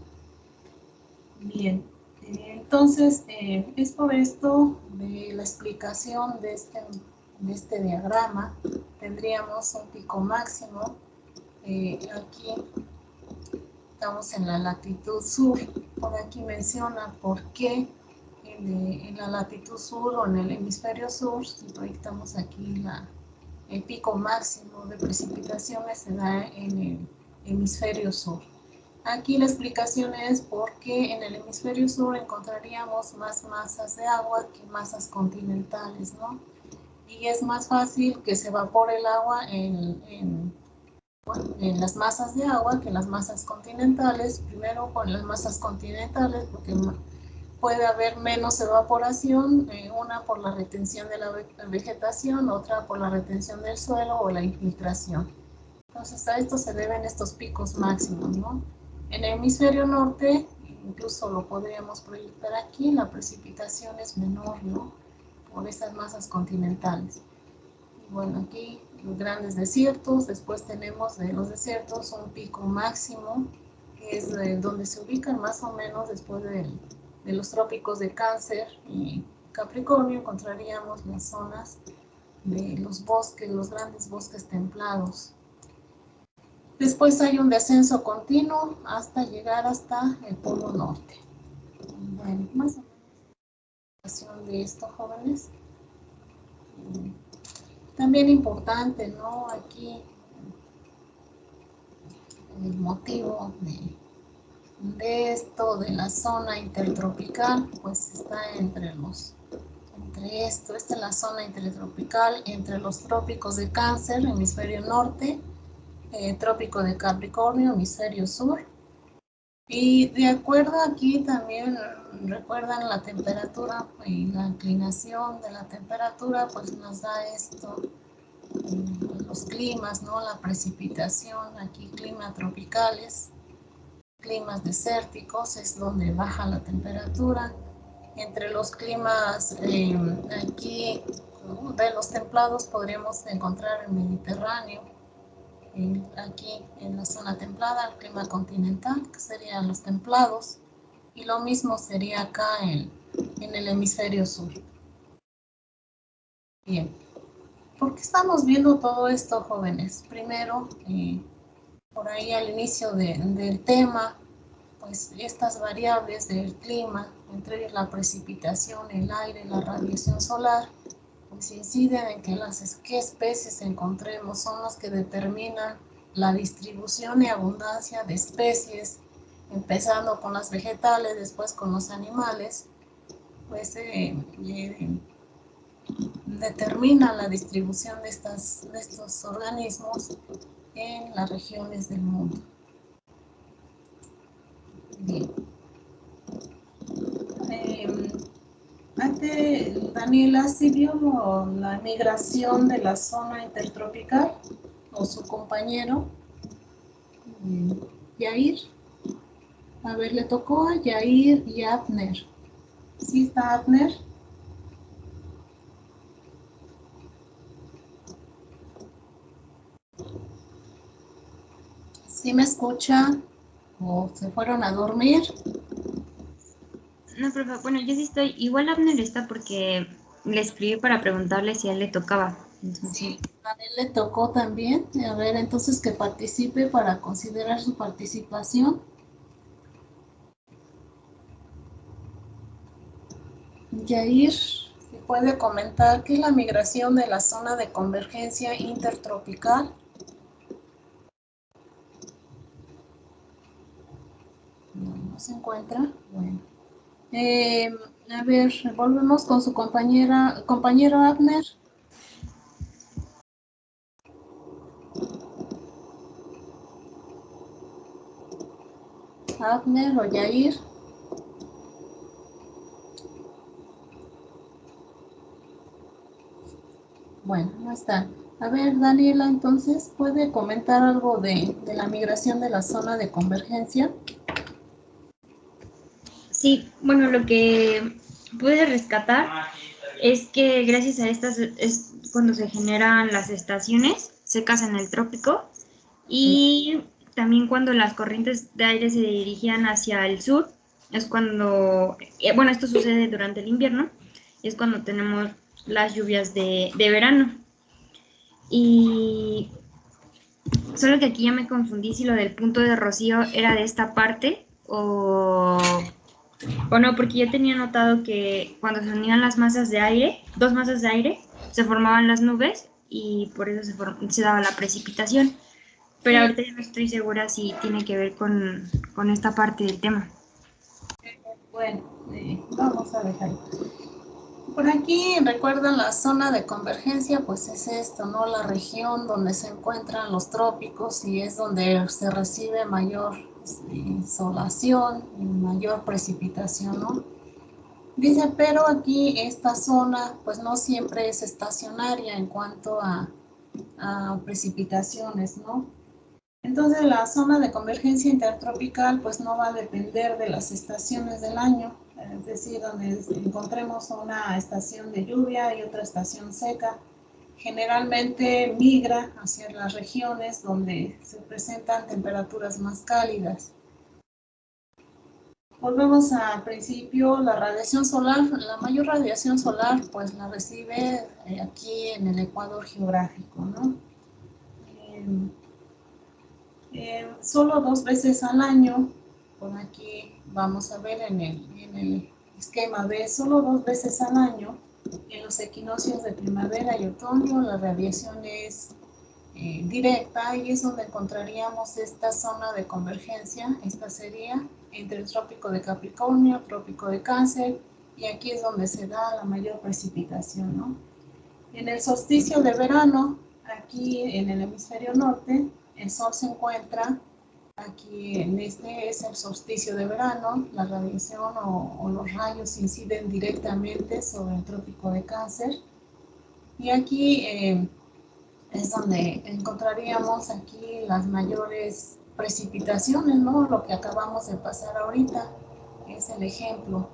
Bien, entonces es por esto de la explicación de este diagrama. Tendríamos un pico máximo, aquí estamos en la latitud sur. Por aquí menciona por qué en la latitud sur o en el hemisferio sur, si proyectamos aquí el pico máximo de precipitaciones, se da en el hemisferio sur. Aquí la explicación es porque en el hemisferio sur encontraríamos más masas de agua que masas continentales, ¿no? Y es más fácil que se evapore el agua en las masas de agua que en las masas continentales. Primero con las masas continentales, porque puede haber menos evaporación, una por la retención de la vegetación, otra por la retención del suelo o la infiltración. Entonces a esto se deben estos picos máximos, ¿no? En el hemisferio norte, incluso lo podríamos proyectar aquí, la precipitación es menor, ¿no? Por esas masas continentales. Y bueno, aquí los grandes desiertos, después tenemos de los desiertos un pico máximo, que es donde se ubican más o menos después de los trópicos de Cáncer y Capricornio, encontraríamos las zonas de los bosques, los grandes bosques templados. Después hay un descenso continuo hasta llegar hasta el Polo Norte. Bueno, más o menos de esto, jóvenes. También importante, ¿no? Aquí el motivo de esto, de la zona intertropical, pues está esta es la zona intertropical entre los trópicos de Cáncer, hemisferio norte, trópico de Capricornio, hemisferio sur. Y de acuerdo aquí también recuerdan la temperatura y la inclinación de la temperatura, pues nos da esto, los climas, ¿no? La precipitación, aquí climas tropicales, climas desérticos, es donde baja la temperatura. Entre los climas aquí de los templados podríamos encontrar el Mediterráneo, aquí en la zona templada, el clima continental, que serían los templados, y lo mismo sería acá en el hemisferio sur. Bien, ¿por qué estamos viendo todo esto, jóvenes? Primero, por ahí al inicio del tema, pues estas variables del clima, entre ellas la precipitación, el aire, la radiación solar, pues inciden en que qué especies encontremos, son las que determinan la distribución y abundancia de especies, empezando con las vegetales, después con los animales, pues determina la distribución de estos organismos en las regiones del mundo. Bien. Daniela, ¿sí vio la migración de la zona intertropical o su compañero? Yair. A ver, le tocó a Yair y a Abner. ¿Sí está Abner? ¿Sí me escucha? ¿O se fueron a dormir? No, profe, bueno, yo sí estoy. Igual Abner está porque le escribí para preguntarle si a él le tocaba. Entonces, Sí, a él le tocó también. A ver, entonces que participe para considerar su participación. Yair, ¿se puede comentar qué es la migración de la zona de convergencia intertropical? No se encuentra. Bueno. A ver, volvemos con su compañero Abner. Abner o Yair. Bueno, no están. A ver, Daniela, entonces, ¿puede comentar algo de la migración de la zona de convergencia? sí, bueno, lo que pude rescatar es que gracias a estas es cuando se generan las estaciones secas en el trópico y también cuando las corrientes de aire se dirigían hacia el sur, es cuando, bueno, esto sucede durante el invierno, es cuando tenemos las lluvias de verano. Y solo que aquí ya me confundí si lo del punto de rocío era de esta parte o no, porque yo tenía notado que cuando se unían las masas de aire, dos masas de aire, se formaban las nubes y por eso se daba la precipitación. Pero ahorita ya no estoy segura si tiene que ver con esta parte del tema. Bueno, vamos a dejarlo. Por aquí, recuerdan la zona de convergencia, pues es esto, ¿no? La región donde se encuentran los trópicos y es donde se recibe mayor insolación y mayor precipitación, ¿no? Dice, pero aquí esta zona, pues no siempre es estacionaria en cuanto a precipitaciones, ¿no? Entonces la zona de convergencia intertropical pues no va a depender de las estaciones del año, es decir, donde encontremos una estación de lluvia y otra estación seca. Generalmente migra hacia las regiones donde se presentan temperaturas más cálidas. Volvemos al principio, la radiación solar, la mayor radiación solar pues la recibe aquí en el ecuador geográfico, ¿no? Solo 2 veces al año, por aquí vamos a ver en el esquema B, solo 2 veces al año, en los equinoccios de primavera y otoño, la radiación es directa, y es donde encontraríamos esta zona de convergencia. Esta sería entre el trópico de Capricornio, trópico de Cáncer, y aquí es donde se da la mayor precipitación, ¿no? En el solsticio de verano, aquí en el hemisferio norte, el sol se encuentra aquí, en este es el solsticio de verano. La radiación o los rayos inciden directamente sobre el trópico de Cáncer, y aquí es donde encontraríamos aquí las mayores precipitaciones, ¿no? Lo que acabamos de pasar ahorita es el ejemplo.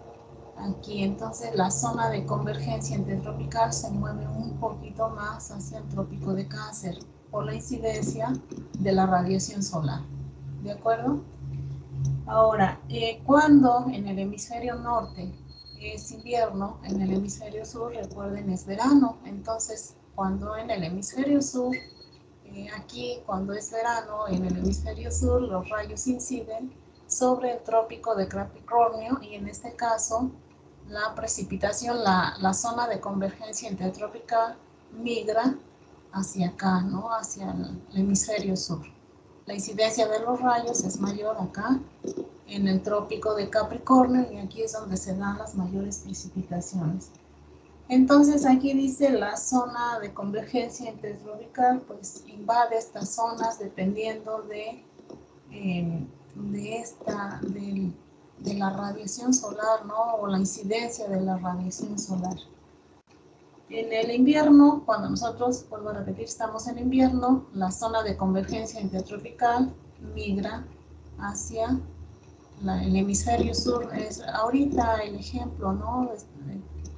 Aquí entonces la zona de convergencia intertropical se mueve un poquito más hacia el trópico de Cáncer por la incidencia de la radiación solar. ¿De acuerdo? Ahora, cuando en el hemisferio norte es invierno, en el hemisferio sur, recuerden, es verano. Entonces, cuando en el hemisferio sur, aquí cuando es verano, en el hemisferio sur, los rayos inciden sobre el trópico de Capricornio, y en este caso, la precipitación, la zona de convergencia intertropical migra hacia acá, ¿no? Hacia el hemisferio sur. La incidencia de los rayos es mayor acá, en el trópico de Capricornio, y aquí es donde se dan las mayores precipitaciones. Entonces aquí dice la zona de convergencia intertropical, pues invade estas zonas dependiendo de la radiación solar, ¿no? O la incidencia de la radiación solar. En el invierno, cuando nosotros, vuelvo a repetir, estamos en invierno, la zona de convergencia intertropical migra hacia el hemisferio sur. Es ahorita el ejemplo, ¿no?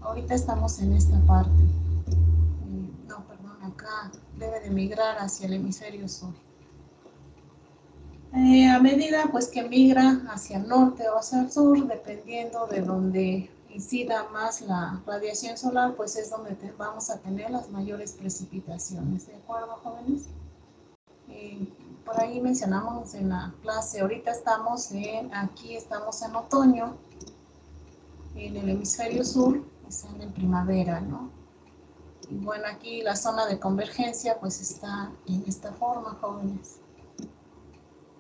Ahorita estamos en esta parte. No, perdón, acá debe de migrar hacia el hemisferio sur. A medida pues que migra hacia el norte o hacia el sur, dependiendo de donde incida más la radiación solar, pues es donde vamos a tener las mayores precipitaciones. ¿De acuerdo, jóvenes? Por ahí mencionamos en la clase, ahorita aquí estamos en otoño, en el hemisferio sur están en primavera, ¿no? Y bueno, aquí la zona de convergencia pues está en esta forma, jóvenes.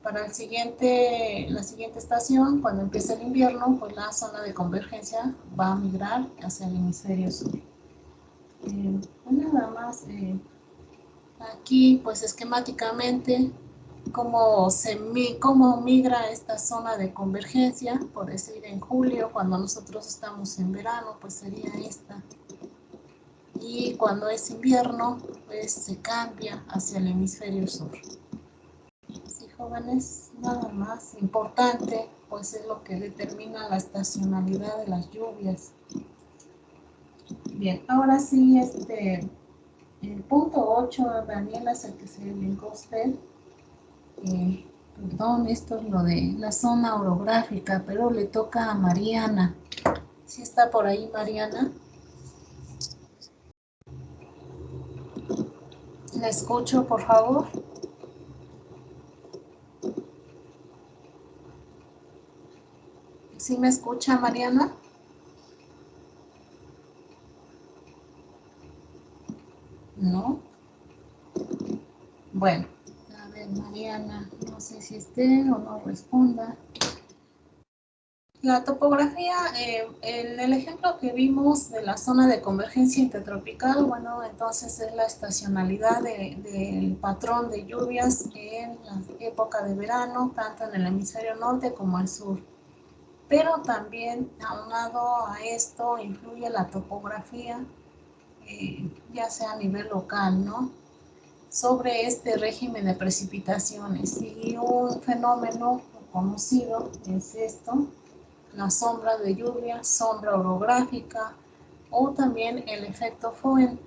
Para la siguiente estación, cuando empiece el invierno, pues la zona de convergencia va a migrar hacia el hemisferio sur. Nada más, aquí pues esquemáticamente, cómo migra esta zona de convergencia, por decir en julio, cuando nosotros estamos en verano, pues sería esta. Y cuando es invierno, pues se cambia hacia el hemisferio sur. Sí, jóvenes, nada más importante, pues es lo que determina la estacionalidad de las lluvias. Bien, ahora sí, el punto 8, Daniela, es el que se brincó usted. Perdón, esto es lo de la zona orográfica, pero le toca a Mariana. ¿Sí está por ahí, Mariana? La escucho, por favor. ¿Sí me escucha, Mariana? ¿No? Bueno, a ver, Mariana, no sé si esté o no responda. La topografía, en el ejemplo que vimos de la zona de convergencia intertropical, bueno, entonces es la estacionalidad del patrón de lluvias en la época de verano, tanto en el hemisferio norte como el sur. Pero también, aunado a esto, influye la topografía, ya sea a nivel local, ¿no? Sobre este régimen de precipitaciones. Y un fenómeno conocido es esto: la sombra de lluvia, sombra orográfica, o también el efecto Foehn.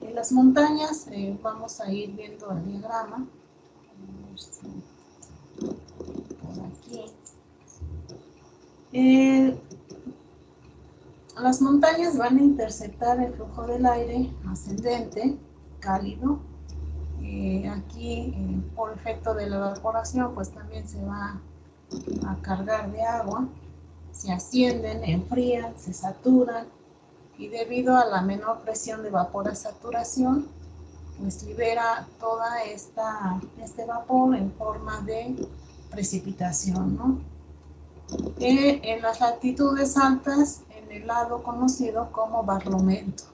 En las montañas, vamos a ir viendo el diagrama. A ver si por aquí. Las montañas van a interceptar el flujo del aire ascendente, cálido. Aquí, por efecto de la evaporación, pues también se va a cargar de agua. Se ascienden, enfrían, se saturan, y debido a la menor presión de evapora-saturación, pues libera toda este vapor en forma de precipitación, ¿no? En las latitudes altas, en el lado conocido como Barlovento,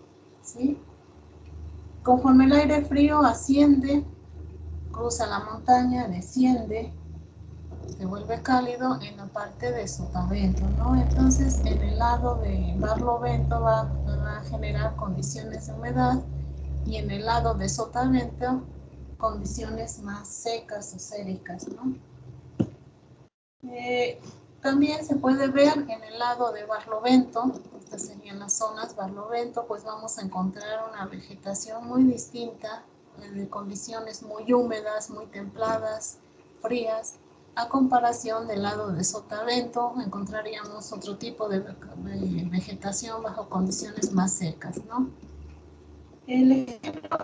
¿sí? Conforme el aire frío asciende, cruza la montaña, desciende, se vuelve cálido en la parte de Sotavento, ¿no? Entonces, en el lado de Barlovento va a generar condiciones de humedad y en el lado de Sotavento condiciones más secas o séricas, ¿no? También se puede ver en el lado de Barlovento, estas serían las zonas Barlovento, pues vamos a encontrar una vegetación muy distinta, de condiciones muy húmedas, muy templadas, frías, a comparación del lado de Sotavento, encontraríamos otro tipo de vegetación bajo condiciones más secas, ¿no? El ejemplo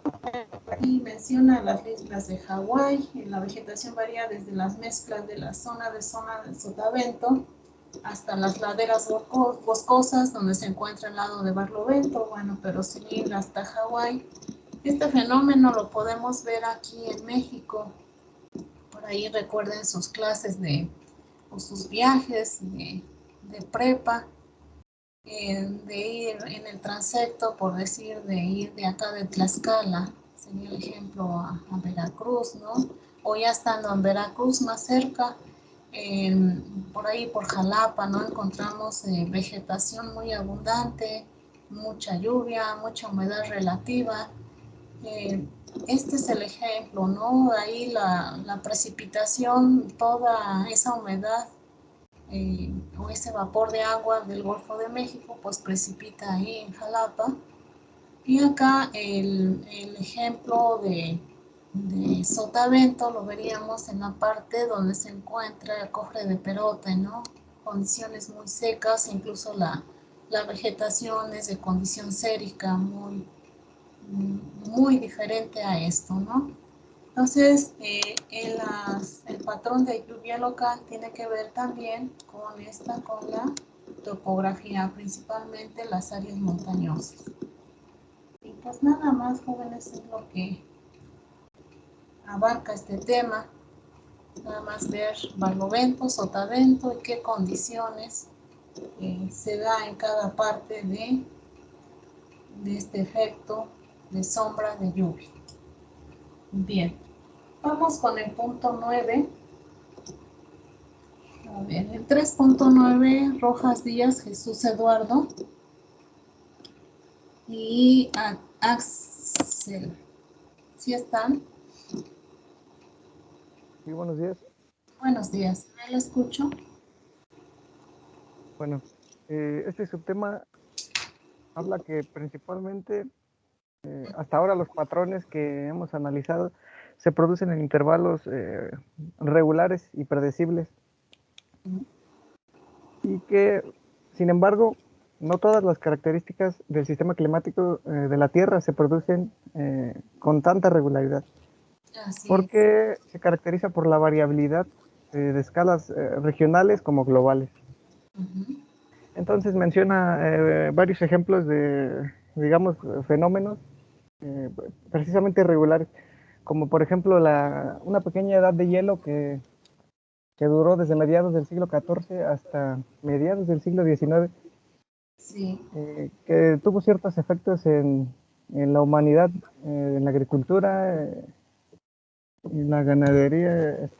aquí menciona las islas de Hawái. La vegetación varía desde las mezclas de la zona del Sotavento hasta las laderas boscosas donde se encuentra el lado de Barlovento, bueno, pero sin ir hasta Hawái. Este fenómeno lo podemos ver aquí en México. Por ahí recuerden sus clases o sus viajes de prepa. De ir en el transecto, por decir, de ir de acá de Tlaxcala, sería el ejemplo a Veracruz, ¿no? O ya estando en Veracruz más cerca, por ahí por Jalapa, ¿no? Encontramos vegetación muy abundante, mucha lluvia, mucha humedad relativa. Este es el ejemplo, ¿no? Ahí la precipitación, toda esa humedad o ese vapor de agua del Golfo de México, pues precipita ahí en Jalapa. Y acá el ejemplo de Sotavento lo veríamos en la parte donde se encuentra el cofre de Perote, ¿no? Condiciones muy secas, incluso la vegetación es de condición sérica muy diferente a esto, ¿no? Entonces, el patrón de lluvia local tiene que ver también con la topografía, principalmente las áreas montañosas. Y pues nada más, jóvenes, es lo que abarca este tema. Nada más ver Barlovento, Sotavento y qué condiciones se da en cada parte de este efecto de sombra de lluvia. Bien. Vamos con el punto 9. A ver, el 3.9, Rojas Díaz, Jesús Eduardo y Axel. ¿Sí están? Sí, buenos días. Buenos días, ¿me lo escucho? Bueno, este subtema habla que principalmente hasta ahora los patrones que hemos analizado se producen en intervalos regulares y predecibles. Y que, sin embargo, no todas las características del sistema climático de la Tierra se producen con tanta regularidad. Porque se caracteriza por la variabilidad de escalas regionales como globales. Entonces menciona varios ejemplos de, digamos, fenómenos precisamente irregulares, como por ejemplo una pequeña edad de hielo que duró desde mediados del siglo XIV hasta mediados del siglo XIX, que tuvo ciertos efectos en la humanidad, en la agricultura, en la ganadería,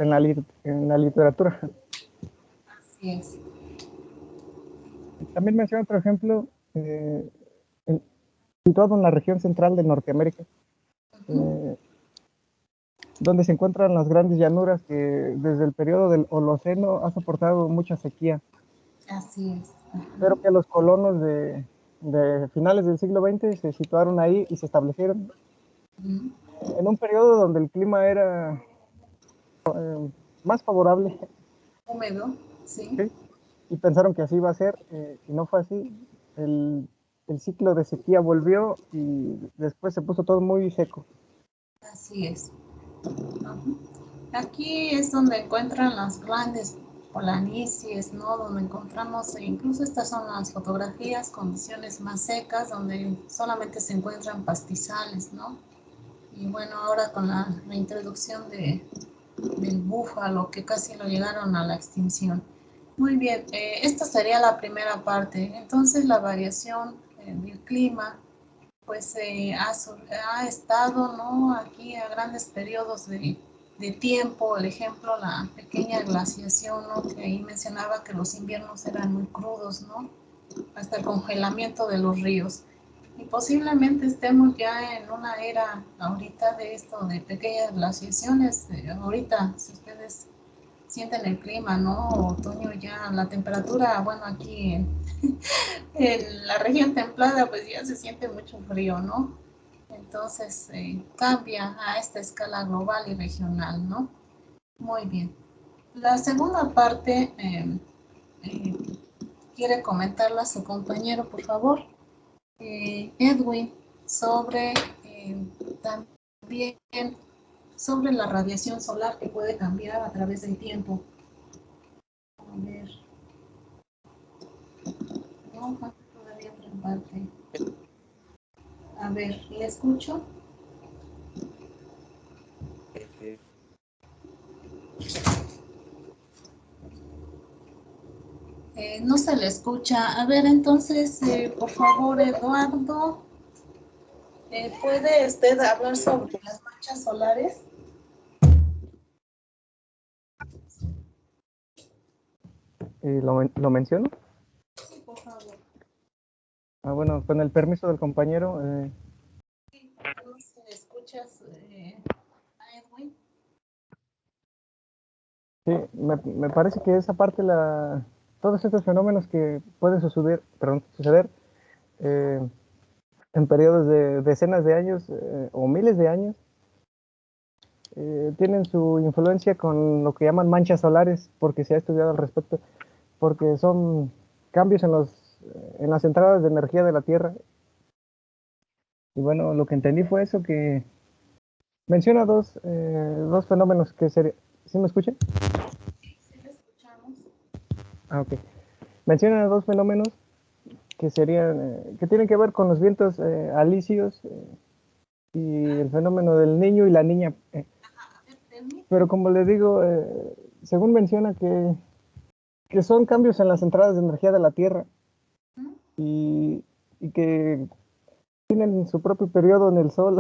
en la literatura. Así es. También menciona otro ejemplo, situado en la región central de Norteamérica, donde se encuentran las grandes llanuras que desde el periodo del Holoceno ha soportado mucha sequía. Así es. Pero que los colonos de finales del siglo XX se situaron ahí y se establecieron en un periodo donde el clima era más favorable. Húmedo, sí. Y pensaron que así iba a ser, y no fue así. El ciclo de sequía volvió y después se puso todo muy seco. Así es. Aquí es donde encuentran las grandes planicies, ¿no? Donde encontramos, incluso estas son las fotografías, condiciones más secas, donde solamente se encuentran pastizales, ¿no? Y bueno, ahora con la introducción del búfalo, que casi lo llegaron a la extinción. Muy bien, esta sería la primera parte. Entonces la variación del clima pues ha estado, ¿no?, aquí a grandes periodos de tiempo. Por ejemplo, la pequeña glaciación, ¿no?, que ahí mencionaba que los inviernos eran muy crudos, ¿no?, hasta el congelamiento de los ríos. Y posiblemente estemos ya en una era ahorita de esto, de pequeñas glaciaciones. Ahorita, si ustedes sienten el clima, ¿no?, otoño ya, la temperatura, bueno, aquí en la región templada, pues ya se siente mucho frío, ¿no? Entonces cambia a esta escala global y regional, ¿no? Muy bien. La segunda parte quiere comentarla su compañero, por favor. Edwin, sobre también sobre la radiación solar que puede cambiar a través del tiempo. A ver. No, todavía otra parte. A ver, ¿le escucho? No se le escucha. A ver, entonces, por favor, Eduardo, ¿puede usted hablar sobre las manchas solares? ¿Lo menciono? Sí, por favor. Bueno, con el permiso del compañero. Sí, no se le escuchas a Edwin. Sí, me parece que esa parte, todos estos fenómenos que pueden suceder en periodos de decenas de años o miles de años, tienen su influencia con lo que llaman manchas solares, porque se ha estudiado al respecto, porque son cambios en las entradas de energía de la Tierra. Y bueno, lo que entendí fue eso, que menciona dos fenómenos que serían... ¿Sí me escuchan? Sí, le escuchamos. Ok. Menciona dos fenómenos que serían, que tienen que ver con los vientos alisios y el fenómeno del niño y la niña. Pero como les digo, según menciona que son cambios en las entradas de energía de la Tierra y que tienen su propio periodo en el Sol.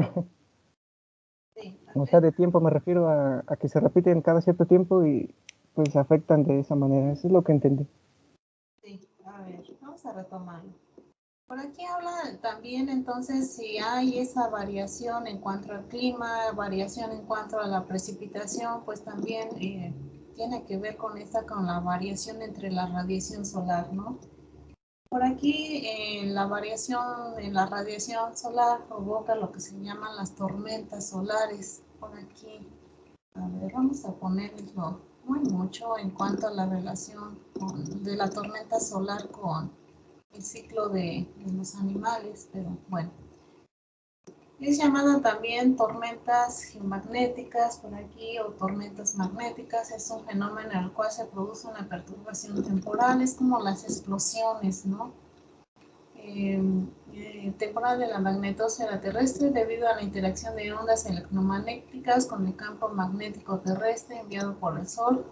Sí, O sea, de tiempo me refiero a que se repiten cada cierto tiempo y pues afectan de esa manera. Eso es lo que entendí. sí, a ver, vamos a retomarlo. Por aquí habla también entonces si hay esa variación en cuanto al clima, variación en cuanto a la precipitación, pues también tiene que ver con la variación entre la radiación solar, ¿no? Por aquí la variación en la radiación solar provoca lo que se llaman las tormentas solares. Por aquí, a ver, vamos a ponerlo muy mucho en cuanto a la relación de la tormenta solar con el ciclo de los animales, pero bueno. Es llamada también tormentas geomagnéticas por aquí o tormentas magnéticas. Es un fenómeno en el cual se produce una perturbación temporal, es como las explosiones, ¿no? Temporal de la magnetosfera terrestre debido a la interacción de ondas electromagnéticas con el campo magnético terrestre enviado por el Sol.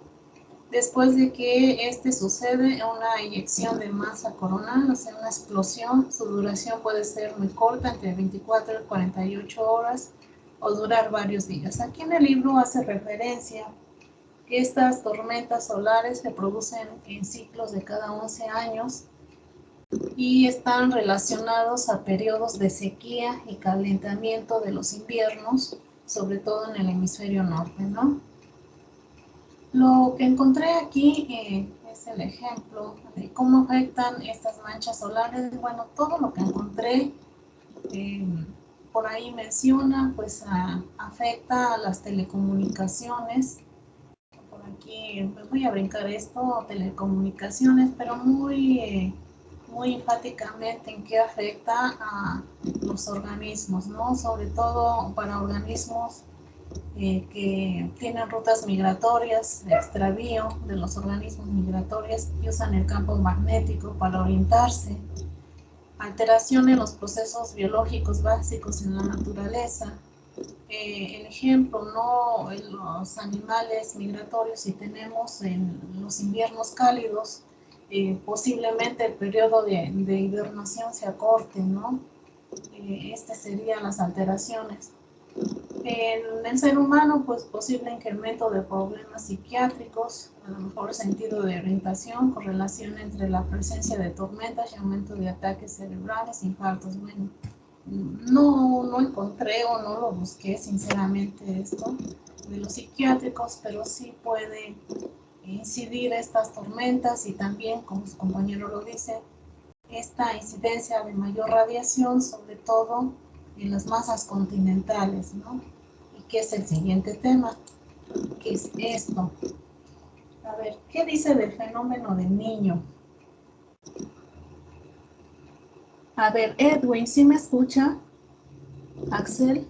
Después de que sucede una eyección de masa coronal, o sea, una explosión, su duración puede ser muy corta, entre 24 y 48 horas, o durar varios días. Aquí en el libro hace referencia que estas tormentas solares se producen en ciclos de cada 11 años y están relacionados a periodos de sequía y calentamiento de los inviernos, sobre todo en el hemisferio norte, ¿no? Lo que encontré aquí es el ejemplo de cómo afectan estas manchas solares. Bueno, todo lo que encontré por ahí menciona, pues afecta a las telecomunicaciones. Por aquí me voy a brincar esto, telecomunicaciones, pero muy enfáticamente en qué afecta a los organismos, ¿no? Sobre todo para organismos que tienen rutas migratorias, extravío de los organismos migratorios que usan el campo magnético para orientarse, alteración en los procesos biológicos básicos en la naturaleza, el ejemplo, ¿no? Los animales migratorios, si tenemos en los inviernos cálidos, posiblemente el periodo de hibernación se acorte, ¿no? Estas serían las alteraciones. En el ser humano, pues posible incremento de problemas psiquiátricos, a lo mejor sentido de orientación, correlación entre la presencia de tormentas y aumento de ataques cerebrales, infartos. Bueno, no encontré o no lo busqué sinceramente esto de los psiquiátricos, pero sí puede incidir estas tormentas y también, como su compañero lo dice, esta incidencia de mayor radiación, sobre todo en las masas continentales, ¿no? Y que es el siguiente tema, que es esto. A ver, ¿qué dice del fenómeno del niño? A ver, Edwin, ¿sí me escucha? Axel.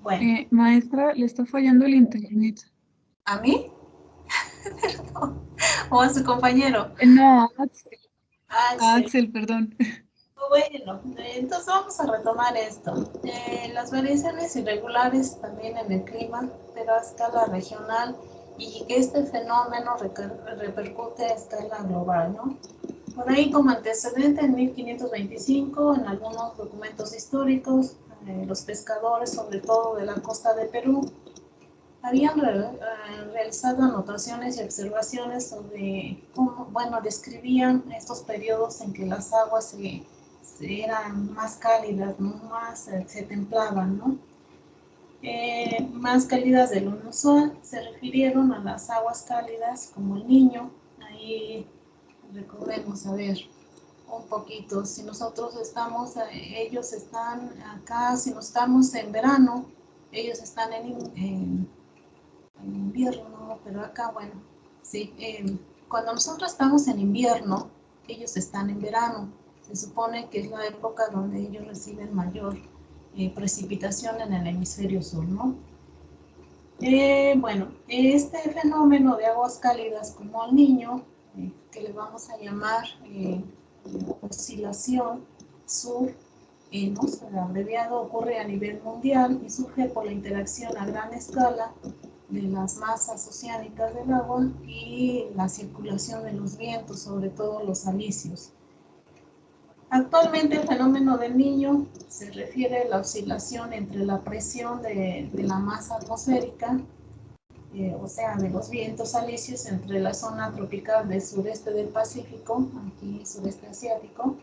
Bueno. Maestra, le está fallando el internet. ¿A mí? ¿O a su compañero? No, a Axel. Axel. Axel, perdón. Bueno, entonces vamos a retomar esto. Las variaciones irregulares también en el clima, pero a escala regional, y que este fenómeno repercute a escala global, ¿no? Por ahí como antecedente, en 1525, en algunos documentos históricos, los pescadores, sobre todo de la costa de Perú, habían realizado anotaciones y observaciones sobre cómo, bueno, describían estos periodos en que las aguas eran más cálidas, ¿no? Más se templaban, ¿no? Más cálidas de lo inusual, se refirieron a las aguas cálidas como el Niño. Ahí recordemos, a ver, un poquito, si nosotros estamos, ellos están acá, si no estamos en verano, ellos están en invierno, ¿no? Pero acá, bueno, sí, cuando nosotros estamos en invierno, ellos están en verano. Se supone que es la época donde ellos reciben mayor precipitación en el hemisferio sur, ¿no? Bueno, este fenómeno de aguas cálidas como el Niño, que le vamos a llamar oscilación sur-enos, abreviado, ocurre a nivel mundial y surge por la interacción a gran escala de las masas oceánicas del agua y la circulación de los vientos, sobre todo los alisios. Actualmente el fenómeno del Niño se refiere a la oscilación entre la presión de la masa atmosférica, o sea, de los vientos alisios entre la zona tropical del sureste del Pacífico, aquí sureste asiático,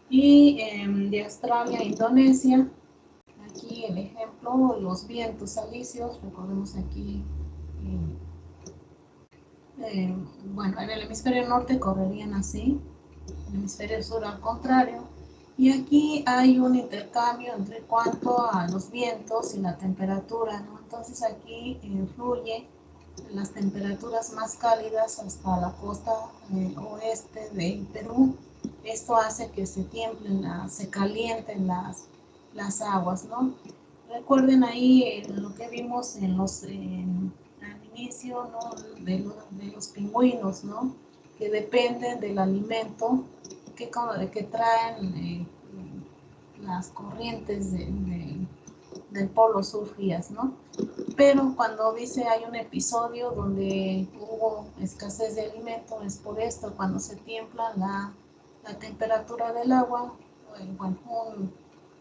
y de Australia e Indonesia. Aquí el ejemplo, los vientos alisios, recordemos aquí, bueno, en el hemisferio norte correrían así, en el hemisferio sur al contrario, y aquí hay un intercambio entre cuanto a los vientos y la temperatura, ¿no? Entonces aquí influye las temperaturas más cálidas hasta la costa oeste de Perú. Esto hace que se tiemblen, se calienten las aguas, ¿no? Recuerden ahí lo que vimos en al inicio, ¿no? de los pingüinos, ¿no? Que dependen del alimento que traen las corrientes del polo sur frías, ¿no? Pero cuando dice hay un episodio donde hubo escasez de alimento, es por esto, cuando se tiembla la temperatura del agua, bueno,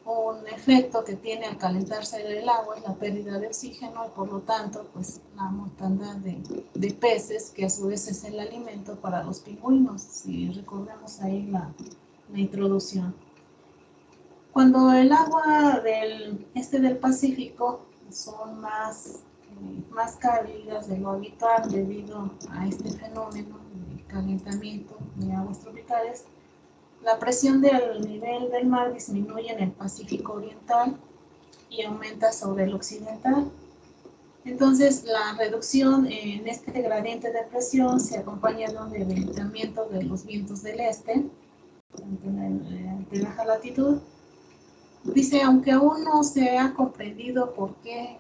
un efecto que tiene al calentarse el agua es la pérdida de oxígeno y por lo tanto pues la mortandad de peces, que a su vez es el alimento para los pingüinos, si recordemos ahí la introducción. Cuando el agua del Pacífico son más cálidas de lo habitual debido a este fenómeno de calentamiento de aguas tropicales, la presión del nivel del mar disminuye en el Pacífico Oriental y aumenta sobre el occidental. Entonces, la reducción en este gradiente de presión se acompaña de un debilitamiento de los vientos del este, de baja latitud. Dice, aunque aún no se ha comprendido por qué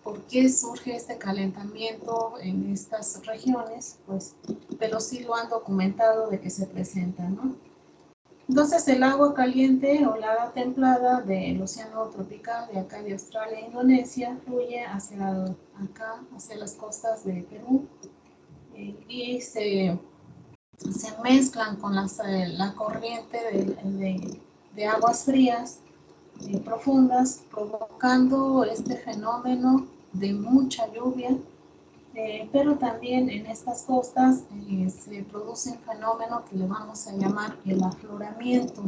por qué surge este calentamiento en estas regiones, pues, pero sí lo han documentado de que se presenta, ¿no? Entonces el agua caliente o la agua templada del océano tropical de acá de Australia e Indonesia fluye hacia acá, hacia las costas de Perú, y se mezclan con la corriente de aguas frías profundas, provocando este fenómeno de mucha lluvia, pero también en estas costas se produce un fenómeno que le vamos a llamar el afloramiento.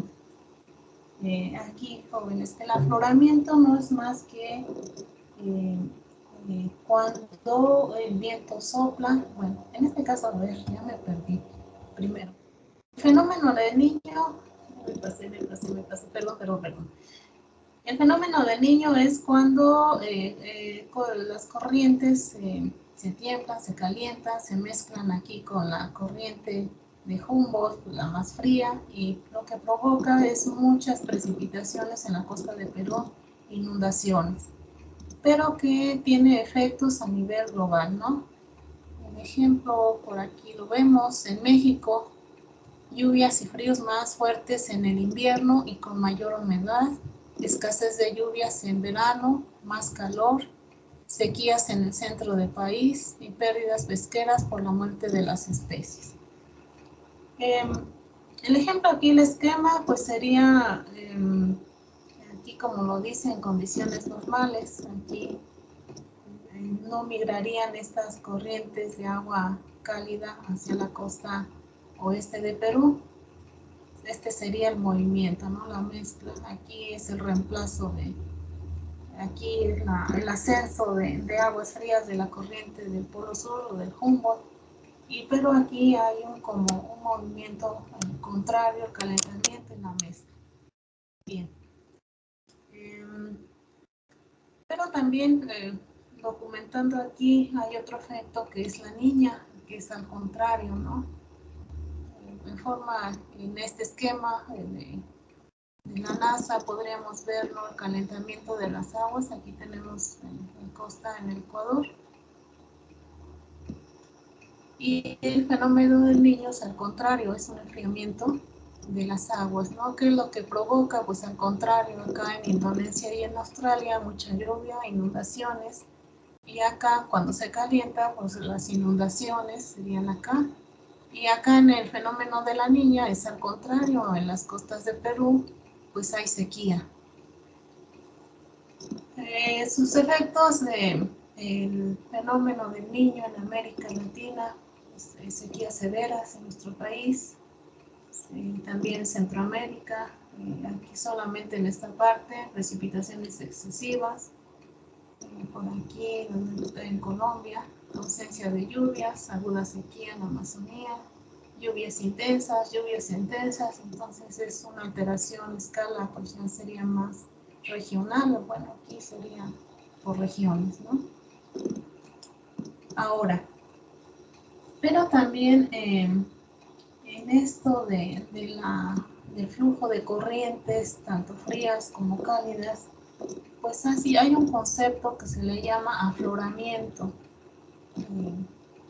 Aquí, jóvenes, el afloramiento no es más que cuando el viento sopla, bueno, en este caso, a ver, ya me perdí primero. El fenómeno del niño, me pasé, perdón. El fenómeno del niño es cuando las corrientes se tiemblan, se calientan, se mezclan aquí con la corriente de Humboldt, la más fría, y lo que provoca es muchas precipitaciones en la costa de Perú, inundaciones, pero que tiene efectos a nivel global, ¿no? Un ejemplo, por aquí lo vemos, en México, lluvias y fríos más fuertes en el invierno y con mayor humedad, escasez de lluvias en verano, más calor, sequías en el centro del país y pérdidas pesqueras por la muerte de las especies. El ejemplo aquí, el esquema, pues sería, aquí como lo dice, en condiciones normales, aquí no migrarían estas corrientes de agua cálida hacia la costa oeste de Perú. Este sería el movimiento, ¿no? La mezcla. Aquí es el reemplazo aquí es el ascenso de aguas frías de la corriente del Polo Sur o del Humboldt. Pero aquí hay como un movimiento contrario, el calentamiento y la mezcla. Bien. Pero también documentando aquí hay otro efecto que es la niña, que es al contrario, ¿no? En este esquema de la NASA podríamos ver, ¿no?, el calentamiento de las aguas. Aquí tenemos la costa en el Ecuador. Y el fenómeno del niño es al contrario, es un enfriamiento de las aguas, ¿no? ¿Qué es lo que provoca? Pues al contrario, acá en Indonesia y en Australia, mucha lluvia, inundaciones. Y acá, cuando se calienta, pues las inundaciones serían acá. Y acá en el fenómeno de la niña es al contrario, en las costas de Perú, pues hay sequía. Sus efectos del fenómeno del niño en América Latina, pues, sequías severas en nuestro país, también en Centroamérica, aquí solamente en esta parte, precipitaciones excesivas, por aquí en Colombia, ausencia de lluvias, aguda sequía en la Amazonía, lluvias intensas, entonces es una alteración, escala, pues ya sería más regional, bueno, aquí sería por regiones, ¿no? Ahora, pero también en esto del flujo de corrientes, tanto frías como cálidas, pues así hay un concepto que se le llama afloramiento.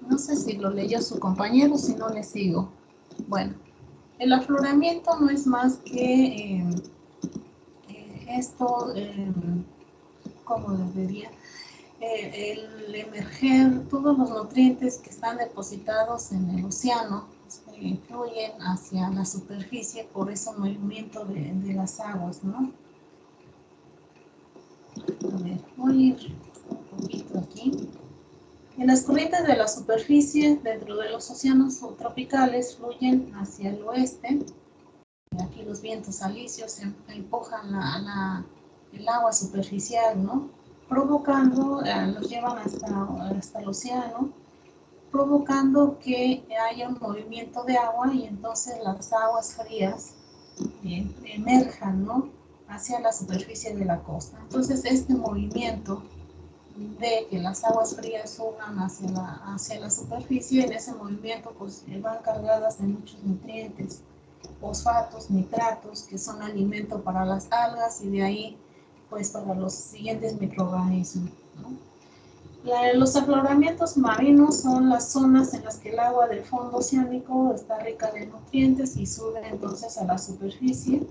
No sé si lo leyó su compañero, si no le sigo. Bueno, el afloramiento no es más que esto, ¿cómo debería? El emerger, todos los nutrientes que están depositados en el océano fluyen hacia la superficie por ese movimiento de las aguas, ¿no? A ver, voy a ir un poquito aquí. En las corrientes de la superficie dentro de los océanos tropicales fluyen hacia el oeste. Aquí los vientos alisios empujan el agua superficial, ¿no? Provocando, los llevan hasta el océano, provocando que haya un movimiento de agua y entonces las aguas frías emerjan, ¿no?, hacia la superficie de la costa. Entonces este movimiento de que las aguas frías suban hacia la superficie, en ese movimiento pues van cargadas de muchos nutrientes, fosfatos, nitratos, que son alimento para las algas y de ahí pues para los siguientes microorganismos, ¿no? Los afloramientos marinos son las zonas en las que el agua del fondo oceánico está rica de nutrientes y sube entonces a la superficie.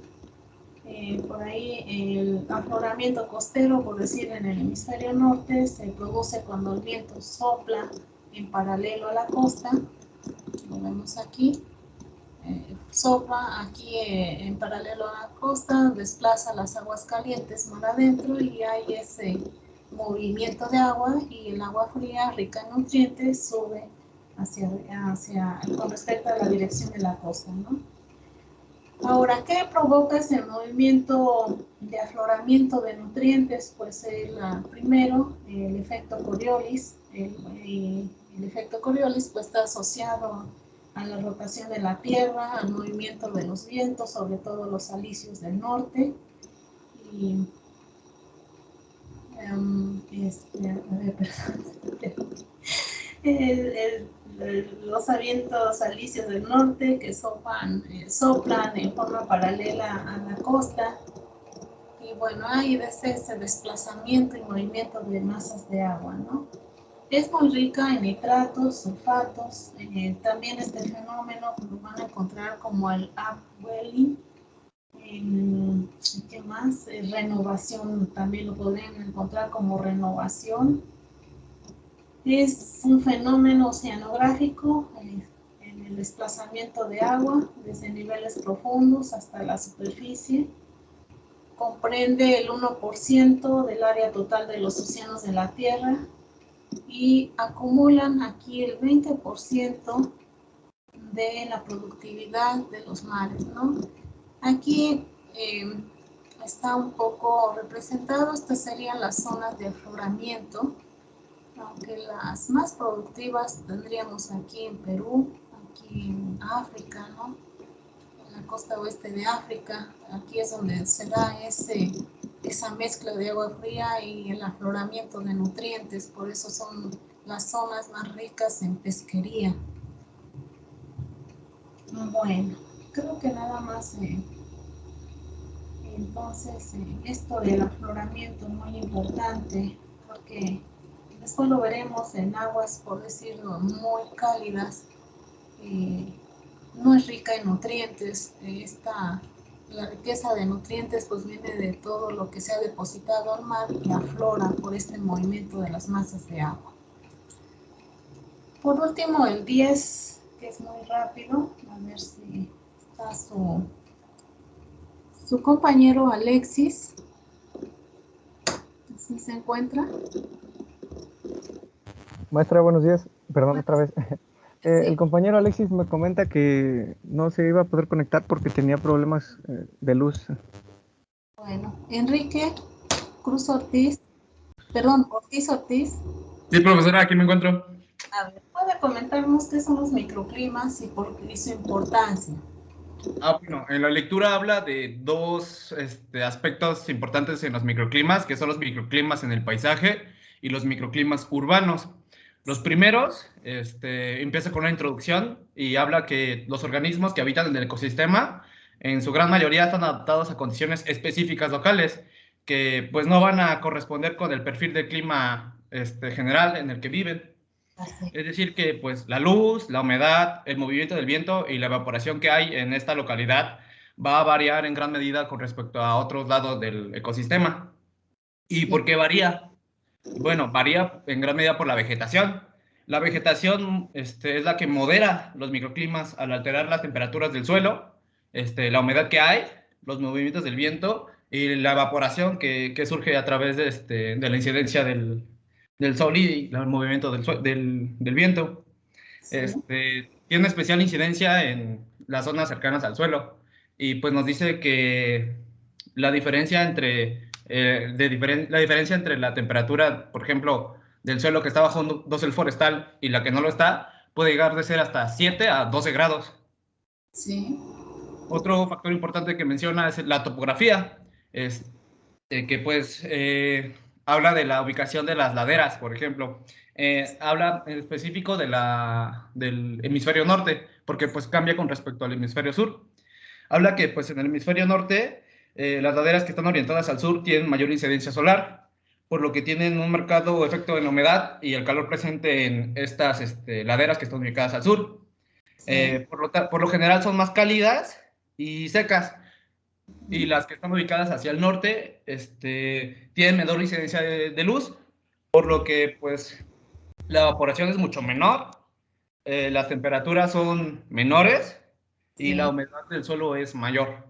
Por ahí el afloramiento costero, por decir en el hemisferio norte, se produce cuando el viento sopla en paralelo a la costa. Lo vemos aquí. Sopla aquí en paralelo a la costa, desplaza las aguas calientes mar adentro y hay ese movimiento de agua y el agua fría rica en nutrientes sube con respecto a la dirección de la costa, ¿no? Ahora, ¿qué provoca ese movimiento de afloramiento de nutrientes? Pues primero, el efecto Coriolis. El efecto Coriolis pues, está asociado a la rotación de la Tierra, al movimiento de los vientos, sobre todo los alisios del norte. Y, los vientos alisios del norte que soplan en forma paralela a la costa. Y bueno, hay ese desplazamiento y movimiento de masas de agua, ¿no? Es muy rica en nitratos, sulfatos. También este fenómeno lo van a encontrar como el upwelling. ¿Qué más? Renovación, también lo podrían encontrar como renovación. Es un fenómeno oceanográfico en el desplazamiento de agua desde niveles profundos hasta la superficie. Comprende el 1% del área total de los océanos de la Tierra y acumulan aquí el 20% de la productividad de los mares, ¿no? Aquí está un poco representado, estas serían las zonas de afloramiento, aunque las más productivas tendríamos aquí en Perú, aquí en África, ¿no? En la costa oeste de África, aquí es donde se da esa mezcla de agua fría y el afloramiento de nutrientes, por eso son las zonas más ricas en pesquería. Bueno, creo que nada más, entonces esto del afloramiento es muy importante porque después lo veremos en aguas, por decirlo, muy cálidas, no es rica en nutrientes. La riqueza de nutrientes pues viene de todo lo que se ha depositado al mar y aflora por este movimiento de las masas de agua. Por último, el 10, que es muy rápido, a ver si está su compañero Alexis. ¿Sí se encuentra? Maestra, buenos días. Perdón, otra vez. Sí. El compañero Alexis me comenta que no se iba a poder conectar porque tenía problemas de luz. Bueno, Enrique Cruz Ortiz, perdón, Ortiz Ortiz. Sí, profesora, aquí me encuentro. A ver, ¿puede comentarnos qué son los microclimas y su importancia? Bueno, en la lectura habla de dos aspectos importantes en los microclimas, que son los microclimas en el paisaje y los microclimas urbanos. Los primeros, empieza con una introducción y habla que los organismos que habitan en el ecosistema, en su gran mayoría están adaptados a condiciones específicas locales, que pues no van a corresponder con el perfil del clima general en el que viven. Es decir que pues la luz, la humedad, el movimiento del viento y la evaporación que hay en esta localidad va a variar en gran medida con respecto a otros lados del ecosistema. ¿Y por qué varía? Bueno, varía en gran medida por la vegetación. La vegetación es la que modera los microclimas al alterar las temperaturas del suelo, la humedad que hay, los movimientos del viento y la evaporación que surge a través de la incidencia del sol y el movimiento del viento. Sí. Tiene especial incidencia en las zonas cercanas al suelo y pues nos dice que la diferencia entre la temperatura, por ejemplo, del suelo que está bajo un dosel forestal y la que no lo está, puede llegar de ser hasta 7 a 12 grados. Sí. Otro factor importante que menciona es la topografía, que pues habla de la ubicación de las laderas, por ejemplo. Habla en específico del hemisferio norte, porque pues cambia con respecto al hemisferio sur. Habla que pues en el hemisferio norte las laderas que están orientadas al sur tienen mayor incidencia solar, por lo que tienen un marcado efecto en la humedad y el calor presente en estas laderas que están ubicadas al sur. Por lo general son más cálidas y secas, y las que están ubicadas hacia el norte tienen menor incidencia de luz, por lo que pues la evaporación es mucho menor, las temperaturas son menores y la humedad del suelo es mayor.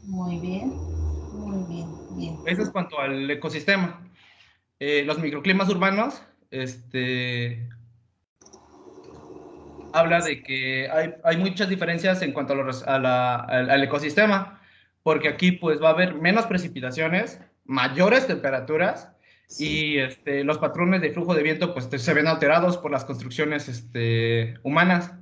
Muy bien, bien. Eso es cuanto al ecosistema. Los microclimas urbanos, habla de que hay muchas diferencias en cuanto al ecosistema, porque aquí pues va a haber menos precipitaciones, mayores temperaturas, y los patrones de flujo de viento pues se ven alterados por las construcciones humanas.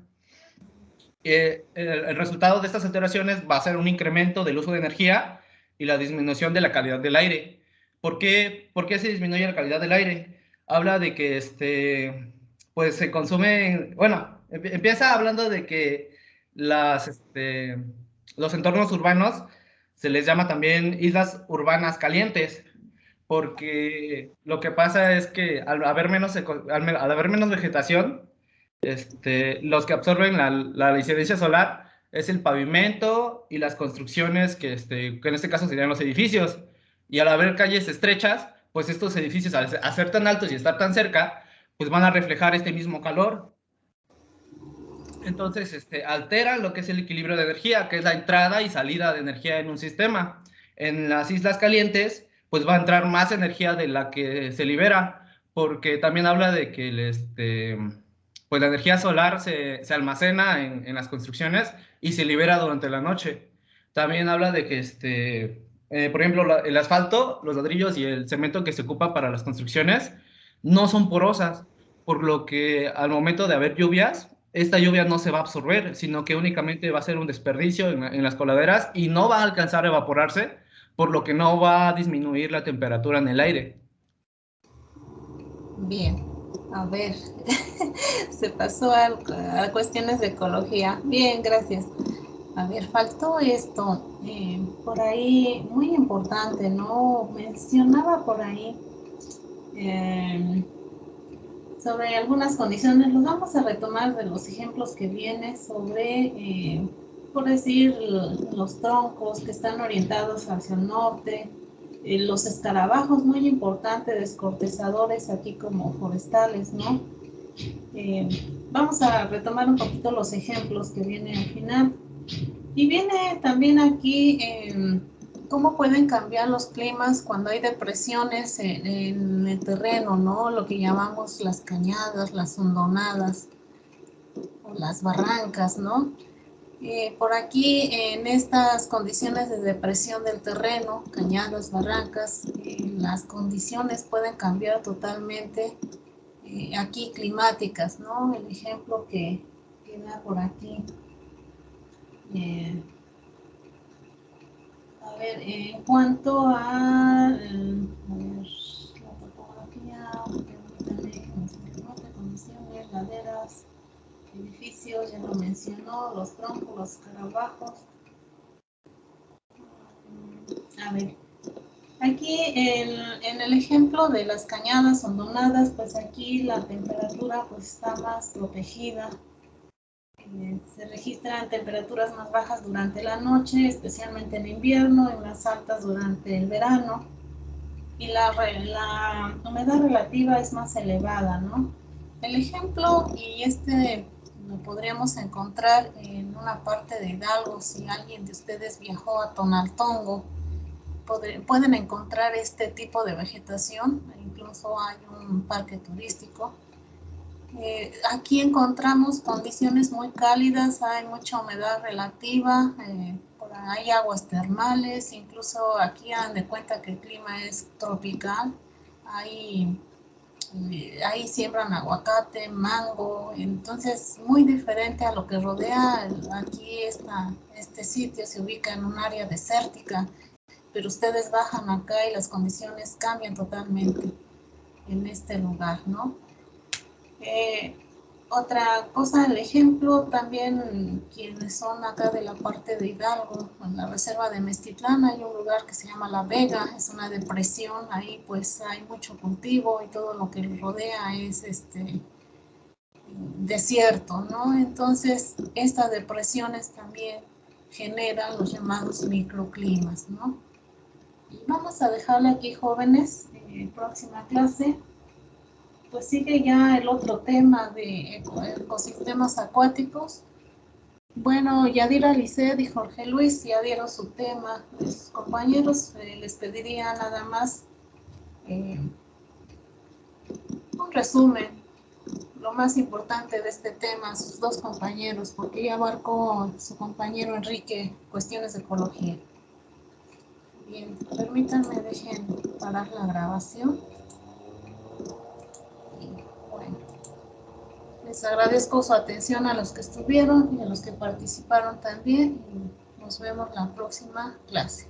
El resultado de estas alteraciones va a ser un incremento del uso de energía y la disminución de la calidad del aire. ¿Por qué se disminuye la calidad del aire? Habla de que pues se consume, bueno, empieza hablando de que los entornos urbanos se les llama también islas urbanas calientes, porque lo que pasa es que al haber menos vegetación, los que absorben la incidencia solar es el pavimento y las construcciones que en este caso serían los edificios. Y al haber calles estrechas, pues estos edificios al ser tan altos y estar tan cerca, pues van a reflejar este mismo calor. Entonces, alteran lo que es el equilibrio de energía, que es la entrada y salida de energía en un sistema. En las islas calientes, pues va a entrar más energía de la que se libera, porque también habla de que pues la energía solar se almacena en las construcciones y se libera durante la noche. También habla de que, por ejemplo, el asfalto, los ladrillos y el cemento que se ocupa para las construcciones no son porosas, por lo que al momento de haber lluvias, esta lluvia no se va a absorber, sino que únicamente va a ser un desperdicio en las coladeras y no va a alcanzar a evaporarse, por lo que no va a disminuir la temperatura en el aire. Bien, a ver, se pasó a cuestiones de ecología. Bien, gracias. A ver, faltó esto, por ahí, muy importante, ¿no? Mencionaba por ahí sobre algunas condiciones. Los vamos a retomar de los ejemplos que viene sobre, por decir, los troncos que están orientados hacia el norte, los escarabajos, muy importante, descortezadores aquí como forestales, ¿no? Vamos a retomar un poquito los ejemplos que vienen al final. Y viene también aquí cómo pueden cambiar los climas cuando hay depresiones en el terreno, ¿no? Lo que llamamos las cañadas, las hondonadas o las barrancas, ¿no? Por aquí, en estas condiciones de depresión del terreno, cañadas, barrancas, las condiciones pueden cambiar totalmente aquí climáticas, ¿no? El ejemplo que da por aquí. A ver, en cuanto a la topografía, condiciones, laderas, edificios, ya lo mencionó, los troncos, los escarabajos. A ver, aquí en el ejemplo de las cañadas hondonadas, pues aquí la temperatura pues está más protegida. Se registran temperaturas más bajas durante la noche, especialmente en invierno, y más altas durante el verano. Y la humedad relativa es más elevada, ¿no? El ejemplo, y lo podríamos encontrar en una parte de Hidalgo, si alguien de ustedes viajó a Tonaltongo, pueden encontrar este tipo de vegetación, incluso hay un parque turístico. Aquí encontramos condiciones muy cálidas, hay mucha humedad relativa, hay aguas termales, incluso aquí hagan de cuenta que el clima es tropical, ahí siembran aguacate, mango, entonces muy diferente a lo que rodea. Aquí este sitio se ubica en un área desértica, pero ustedes bajan acá y las condiciones cambian totalmente en este lugar, ¿no? Otra cosa, el ejemplo, también quienes son acá de la parte de Hidalgo, en la reserva de Meztitlán, hay un lugar que se llama La Vega, es una depresión, ahí pues hay mucho cultivo y todo lo que lo rodea es desierto, ¿no? Entonces, estas depresiones también generan los llamados microclimas, ¿no? Y vamos a dejarle aquí, jóvenes, próxima clase. Pues sigue ya el otro tema de ecosistemas acuáticos. Bueno, Yadira Lisset y Jorge Luis ya dieron su tema. Los compañeros les pediría nada más un resumen, lo más importante de este tema, sus dos compañeros, porque ya abarcó su compañero Enrique cuestiones de ecología. Bien, permítanme, dejen parar la grabación. Y bueno. Les agradezco su atención a los que estuvieron y a los que participaron también. Y nos vemos la próxima clase.